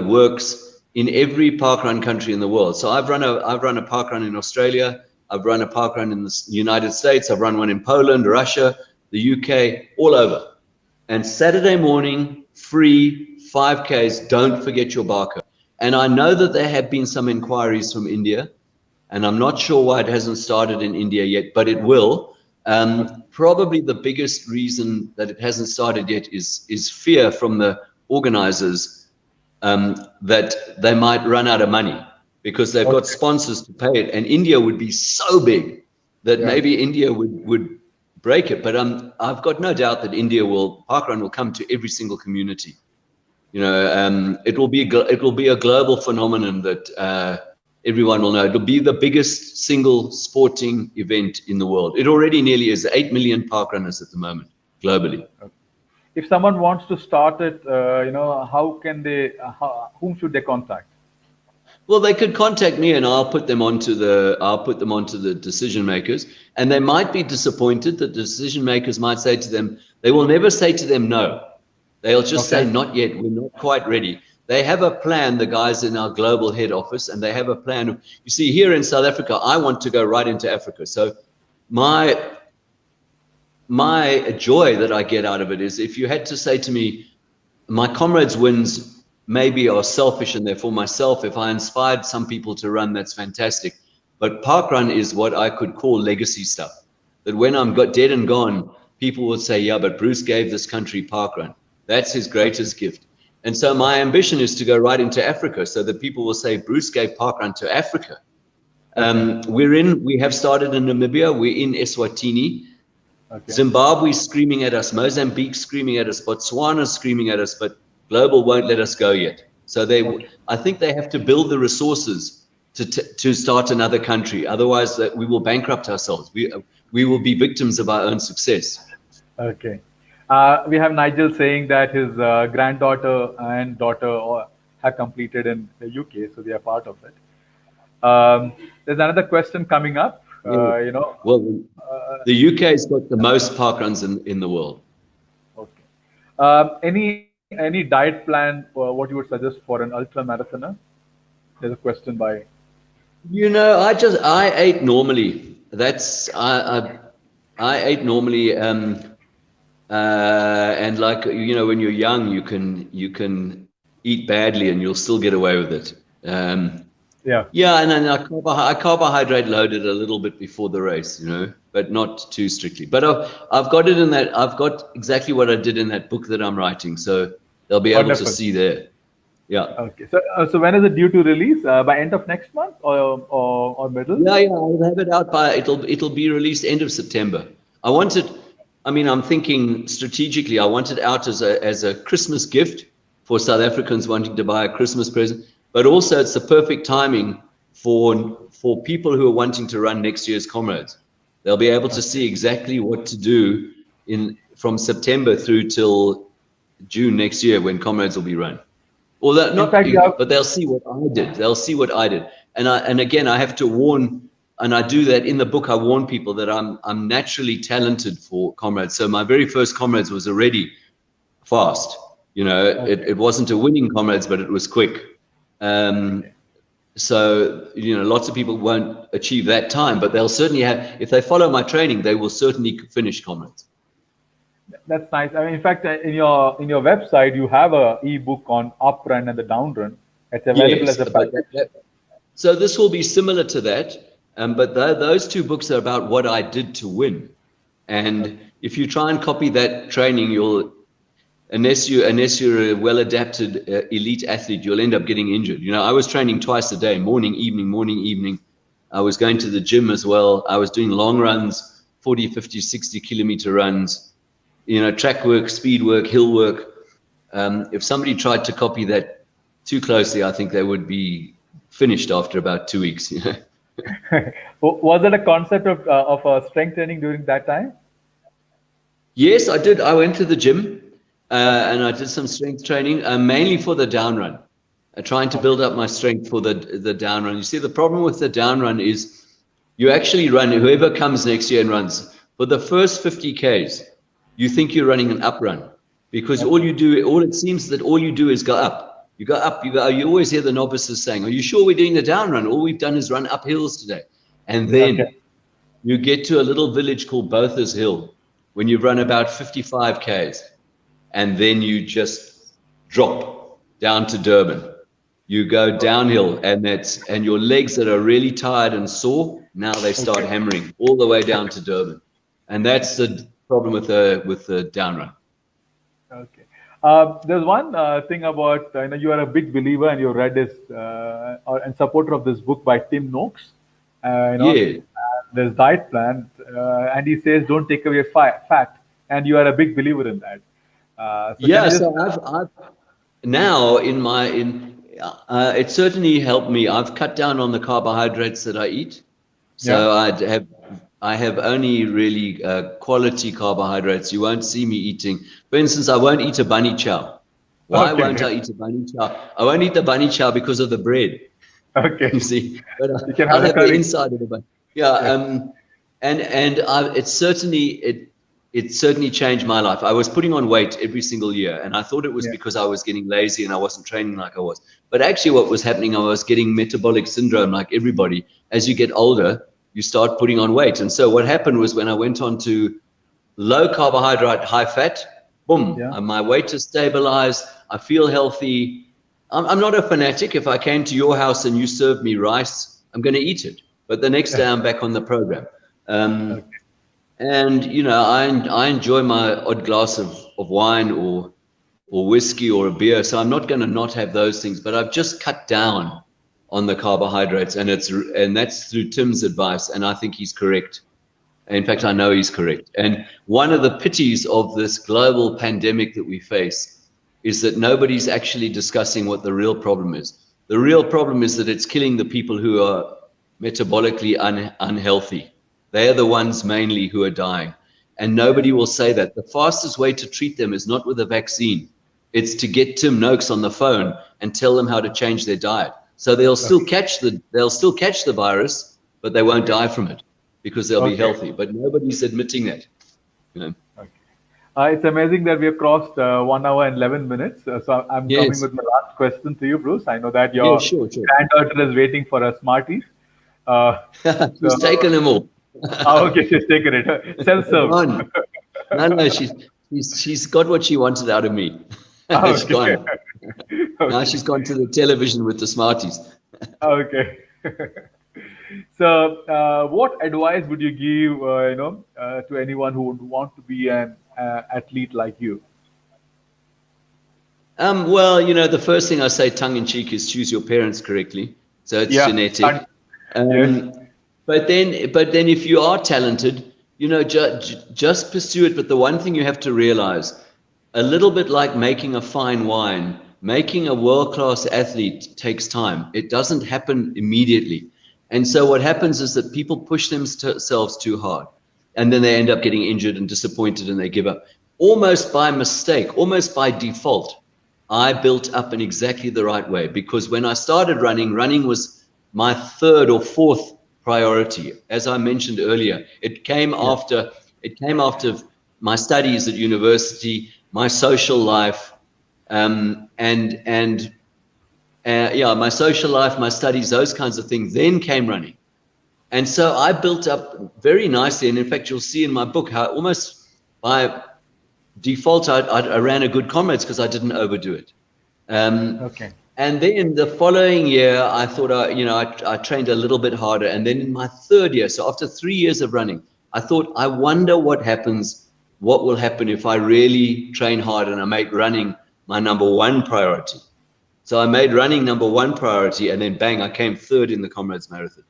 works in every parkrun country in the world. So I've run a parkrun in Australia. I've run a parkrun in the United States. I've run one in Poland, Russia, the UK, all over. And Saturday morning, free 5Ks, don't forget your barcode. And I know that there have been some inquiries from India, and I'm not sure why it hasn't started in India yet, but it will. Probably the biggest reason that it hasn't started yet is fear from the organizers that they might run out of money because they've got sponsors to pay it. And India would be so big that maybe India would break it. But I've got no doubt that Parkrun will come to every single community. You know, it will be a global phenomenon that everyone will know. It'll be the biggest single sporting event in the world. It already nearly is. 8 million parkrunners at the moment globally. If someone wants to start it, how can they? Whom should they contact? Well, they could contact me, and I'll put them onto the decision makers. And they might be disappointed. The decision makers might say to them, they will never say to them no. They'll just say, not yet, we're not quite ready. They have a plan, the guys in our global head office, and they have a plan. You see, here in South Africa, I want to go right into Africa. So my joy that I get out of it is, if you had to say to me, my comrades wins maybe are selfish and therefore myself, if I inspired some people to run, that's fantastic. But parkrun is what I could call legacy stuff. That when I'm dead and gone, people will say, yeah, but Bruce gave this country parkrun. That's his greatest gift. And so my ambition is to go right into Africa so that people will say, Bruce gave parkrun to Africa. We have started in Namibia, we're in Eswatini, Zimbabwe screaming at us, Mozambique screaming at us, Botswana screaming at us, but global won't let us go yet. So I think they have to build the resources to start another country. Otherwise, we will bankrupt ourselves. We will be victims of our own success. Okay. We have Nigel saying that his granddaughter and daughter have completed in the UK, so they are part of it. There's another question coming up. Well, the UK has got the most parkruns in the world. Okay. Any diet plan or what you would suggest for an ultra marathoner? There's a question by. I ate normally. I ate normally. And like, when you're young, you can eat badly and you'll still get away with it. And then I carbohydrate loaded a little bit before the race, but not too strictly. But I've got it in that. I've got exactly what I did in that book that I'm writing, so they'll be able to see there. Yeah. Okay. So when is it due to release? By end of next month or middle? Yeah. I'll have it out it'll be released end of September. I'm thinking strategically. I want it out as a Christmas gift for South Africans wanting to buy a Christmas present, but also it's the perfect timing for people who are wanting to run next year's Comrades. They'll be able to see exactly what to do from September through till June next year when Comrades will be run. But they'll see what I did. They'll see what I did. And again, I have to warn. And I do that in the book. I warn people that I'm naturally talented for Comrades. So my very first Comrades was already fast. It wasn't a winning Comrades, but it was quick. So lots of people won't achieve that time, but they'll certainly if they follow my training, they will certainly finish Comrades. That's nice. In fact, in your website, you have a ebook on up run and the down run. It's available as a package. So this will be similar to that. But those two books are about what I did to win. And if you try and copy that training, unless you're a well-adapted elite athlete, you'll end up getting injured. I was training twice a day, morning, evening. I was going to the gym as well. I was doing long runs, 40, 50, 60 kilometer runs, track work, speed work, hill work. If somebody tried to copy that too closely, I think they would be finished after about 2 weeks. Was it a concept of strength training during that time? Yes, I did. I went to the gym and I did some strength training, mainly for the down run, trying to build up my strength for the down run. You see, the problem with the down run is you actually run, whoever comes next year and runs, for the first 50 Ks, you think you're running an up run because all it seems that all you do is go up. You go up, you always hear the novices saying, are you sure we're doing the down run? All we've done is run up hills today. And then you get to a little village called Bothers Hill when you've run about 55 Ks. And then you just drop down to Durban. you go downhill, and your legs that are really tired and sore, now they start Okay. hammering all the way down to Durban. And that's the problem with the down run. Okay. There's one thing about, you are a big believer and you read this and supporter of this book by Tim Noakes. Yeah. There's diet plan, and he says don't take away fat, and you are a big believer in that. So can Yeah, you just, so I've now it certainly helped me. I've cut down on the carbohydrates that I eat. yeah, So I have only really quality carbohydrates. You won't see me eating. For instance, I won't eat a bunny chow. Why won't okay, I eat a bunny chow? I won't eat the bunny chow because of the bread. You okay, see, but you can have I'll the have the curry. inside of the bunny. Yeah, Yeah, it certainly changed my life. I was putting on weight every single year, and I thought it was yeah, because I was getting lazy and I wasn't training like I was. But actually, what was happening, I was getting metabolic syndrome like everybody. As you get older, you start putting on weight. And so what happened was when I went on to low carbohydrate, high fat, boom, yeah, my weight is stabilized. I feel healthy. I'm not a fanatic. If I came to your house and you served me rice, I'm going to eat it. But the next day I'm back on the program. Um, okay, and I enjoy my odd glass of wine or whiskey or a beer. So I'm not going to not have those things, but I've just cut down on the carbohydrates, and that's through Tim's advice, and I think he's correct. In fact, I okay, know he's correct. And one of the pities of this global pandemic that we face is that nobody's actually discussing what the real problem is. The real problem is that it's killing the people who are metabolically unhealthy. They are the ones mainly who are dying. And yeah, nobody will say that. The fastest way to treat them is not with a vaccine. It's to get Tim Noakes on the phone and tell them how to change their diet. So okay, they'll still catch the virus, but they won't okay, die from it because they'll be okay, healthy. But nobody's admitting that. You know? okay. It's amazing that we have crossed 1 hour and 11 minutes. So I'm coming Yes. with my last question to you, Bruce. I know that Yeah, your sure, sure. granddaughter is waiting for her Smarties. Uh, She's taken so, them all. okay, she's taken it. They're Self-served. gone. No, she's got what she wanted out of me. It's Okay. gone. Now Okay. she's gone to the television with the Smarties. Okay. So, what advice would you give, to anyone who would want to be an athlete like you? Well, the first thing I say tongue in cheek is choose your parents correctly. So it's Yeah. genetic. Yes. Um, but then if you are talented, just pursue it. But the one thing you have to realize, a little bit like making a fine wine, making a world-class athlete takes time. It doesn't happen immediately. And so what happens is that people push themselves too hard, and then they end up getting injured and disappointed and they give up. Almost by mistake, almost by default, I built up in exactly the right way, because when I started running was my third or fourth priority. As I mentioned earlier, Yeah. it came after my studies at university, my social life, and my social life, my studies, those kinds of things. Then came running, and so I built up very nicely. And in fact, you'll see in my book how almost by default I ran a good comrades because I didn't overdo it. Um, Okay. and then the following year, I thought, I trained a little bit harder. And then in my third year, so after 3 years of running, I thought, I wonder what will happen if I really train hard and I make running my number one priority. So I made running number one priority, and then bang, I came third in the Comrades Marathon.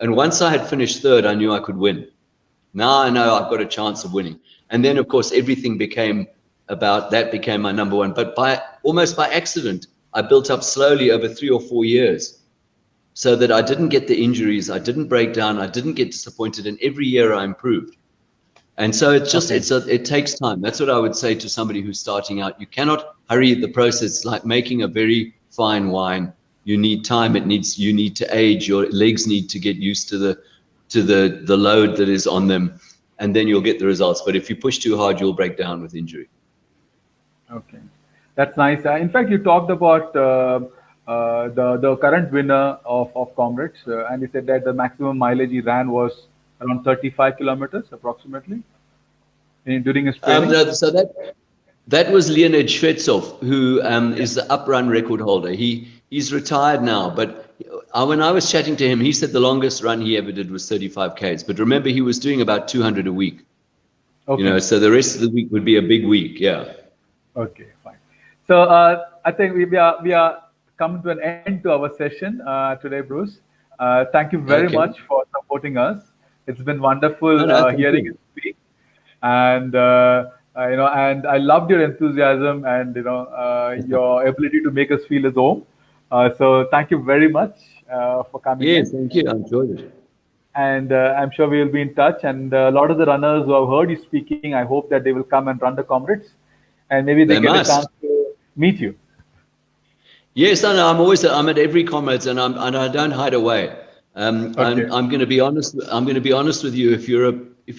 And once I had finished third, I knew I could win. Now I know I've got a chance of winning. And then, of course, everything became my number one. But almost by accident, I built up slowly over 3 or 4 years so that I didn't get the injuries, I didn't break down, I didn't get disappointed, and every year I improved. And so Okay. it takes time. That's what I would say to somebody who's starting out. You cannot hurry the process. Like making a very fine wine. You need time. You need to age. Your legs need to get used to the load that is on them, and then you'll get the results. But if you push too hard, you'll break down with injury. Okay. That's nice. In fact, you talked about the current winner of Comrades, and he said that the maximum mileage he ran was around 35 kilometers approximately during his training. No, so that was Leonid Shvetsov, who is the uprun record holder. He's retired now, but when I was chatting to him, he said the longest run he ever did was 35Ks. But remember, he was doing about 200 a week. Okay. So the rest of the week would be a big week. Yeah. Okay, fine. So I think we are coming to an end to our session today, Bruce. Thank you very Okay. much for supporting us. It's been No, wonderful thank hearing you. you speak, and and I loved your enthusiasm and your ability to make us feel as home. So thank you very much for coming Yes, in, thank you. I enjoyed it. and I'm sure we will be in touch. And a lot of the runners who have heard you speaking, I hope that they will come and run the comrades, and maybe they They get a chance must. to meet you. Yes, I know. I'm at every comrades, and I don't hide away. Okay. I'm going to be honest. I'm going to be honest with you. If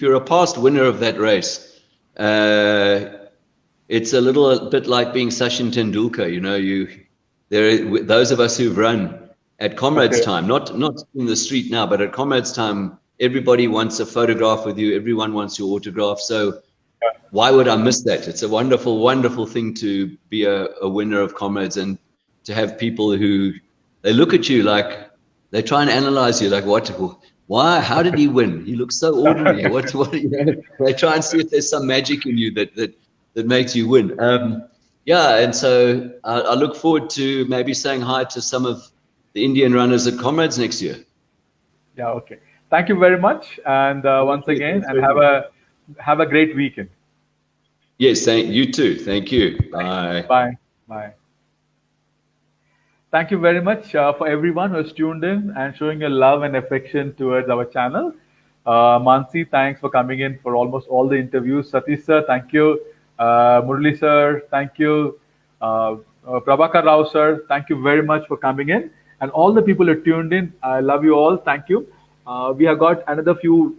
you're a past winner of that race, uh, it's a little bit like being Sachin Tendulkar. Those of us who've run at comrades Okay. time, not in the street now, but at comrades time, everybody wants a photograph with you. Everyone wants your autograph. So why would I miss that? It's a wonderful, wonderful thing to be a winner of comrades and to have people who they look at you like they try and analyze you like why, how did he win? He looks so ordinary. They try and see if there's some magic in you that makes you win. Yeah, and so I look forward to maybe saying hi to some of the Indian runners at comrades next year. Yeah. Okay. Thank you very much, and Thank once you. again, Thanks and very much. have a great weekend. Yes, thank you too. Thank you. Bye. Bye. Bye. Thank you very much for everyone who has tuned in and showing your love and affection towards our channel. Mansi, thanks for coming in for almost all the interviews. Satish sir, thank you. Murli sir, thank you. Prabhakar Rao sir, thank you very much for coming in. And all the people who tuned in, I love you all. Thank you. We have got another few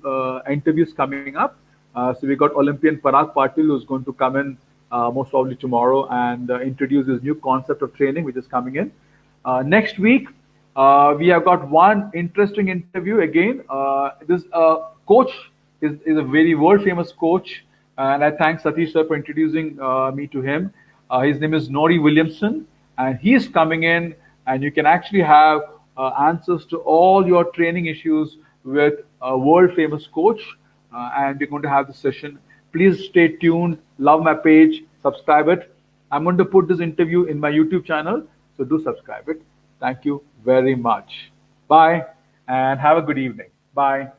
interviews coming up. So we got Olympian Parag Patil who's going to come in most probably tomorrow and introduce this new concept of training which is coming in. Next week, we have got one interesting interview again. This coach is a very world famous coach, and I thank Satish sir for introducing me to him. His name is Nori Williamson, and he's coming in, and you can actually have answers to all your training issues with a world famous coach. And we're going to have the session. Please stay tuned, love my page, subscribe it. I'm going to put this interview in my YouTube channel, so do subscribe it. Thank you very much. Bye, and have a good evening. Bye.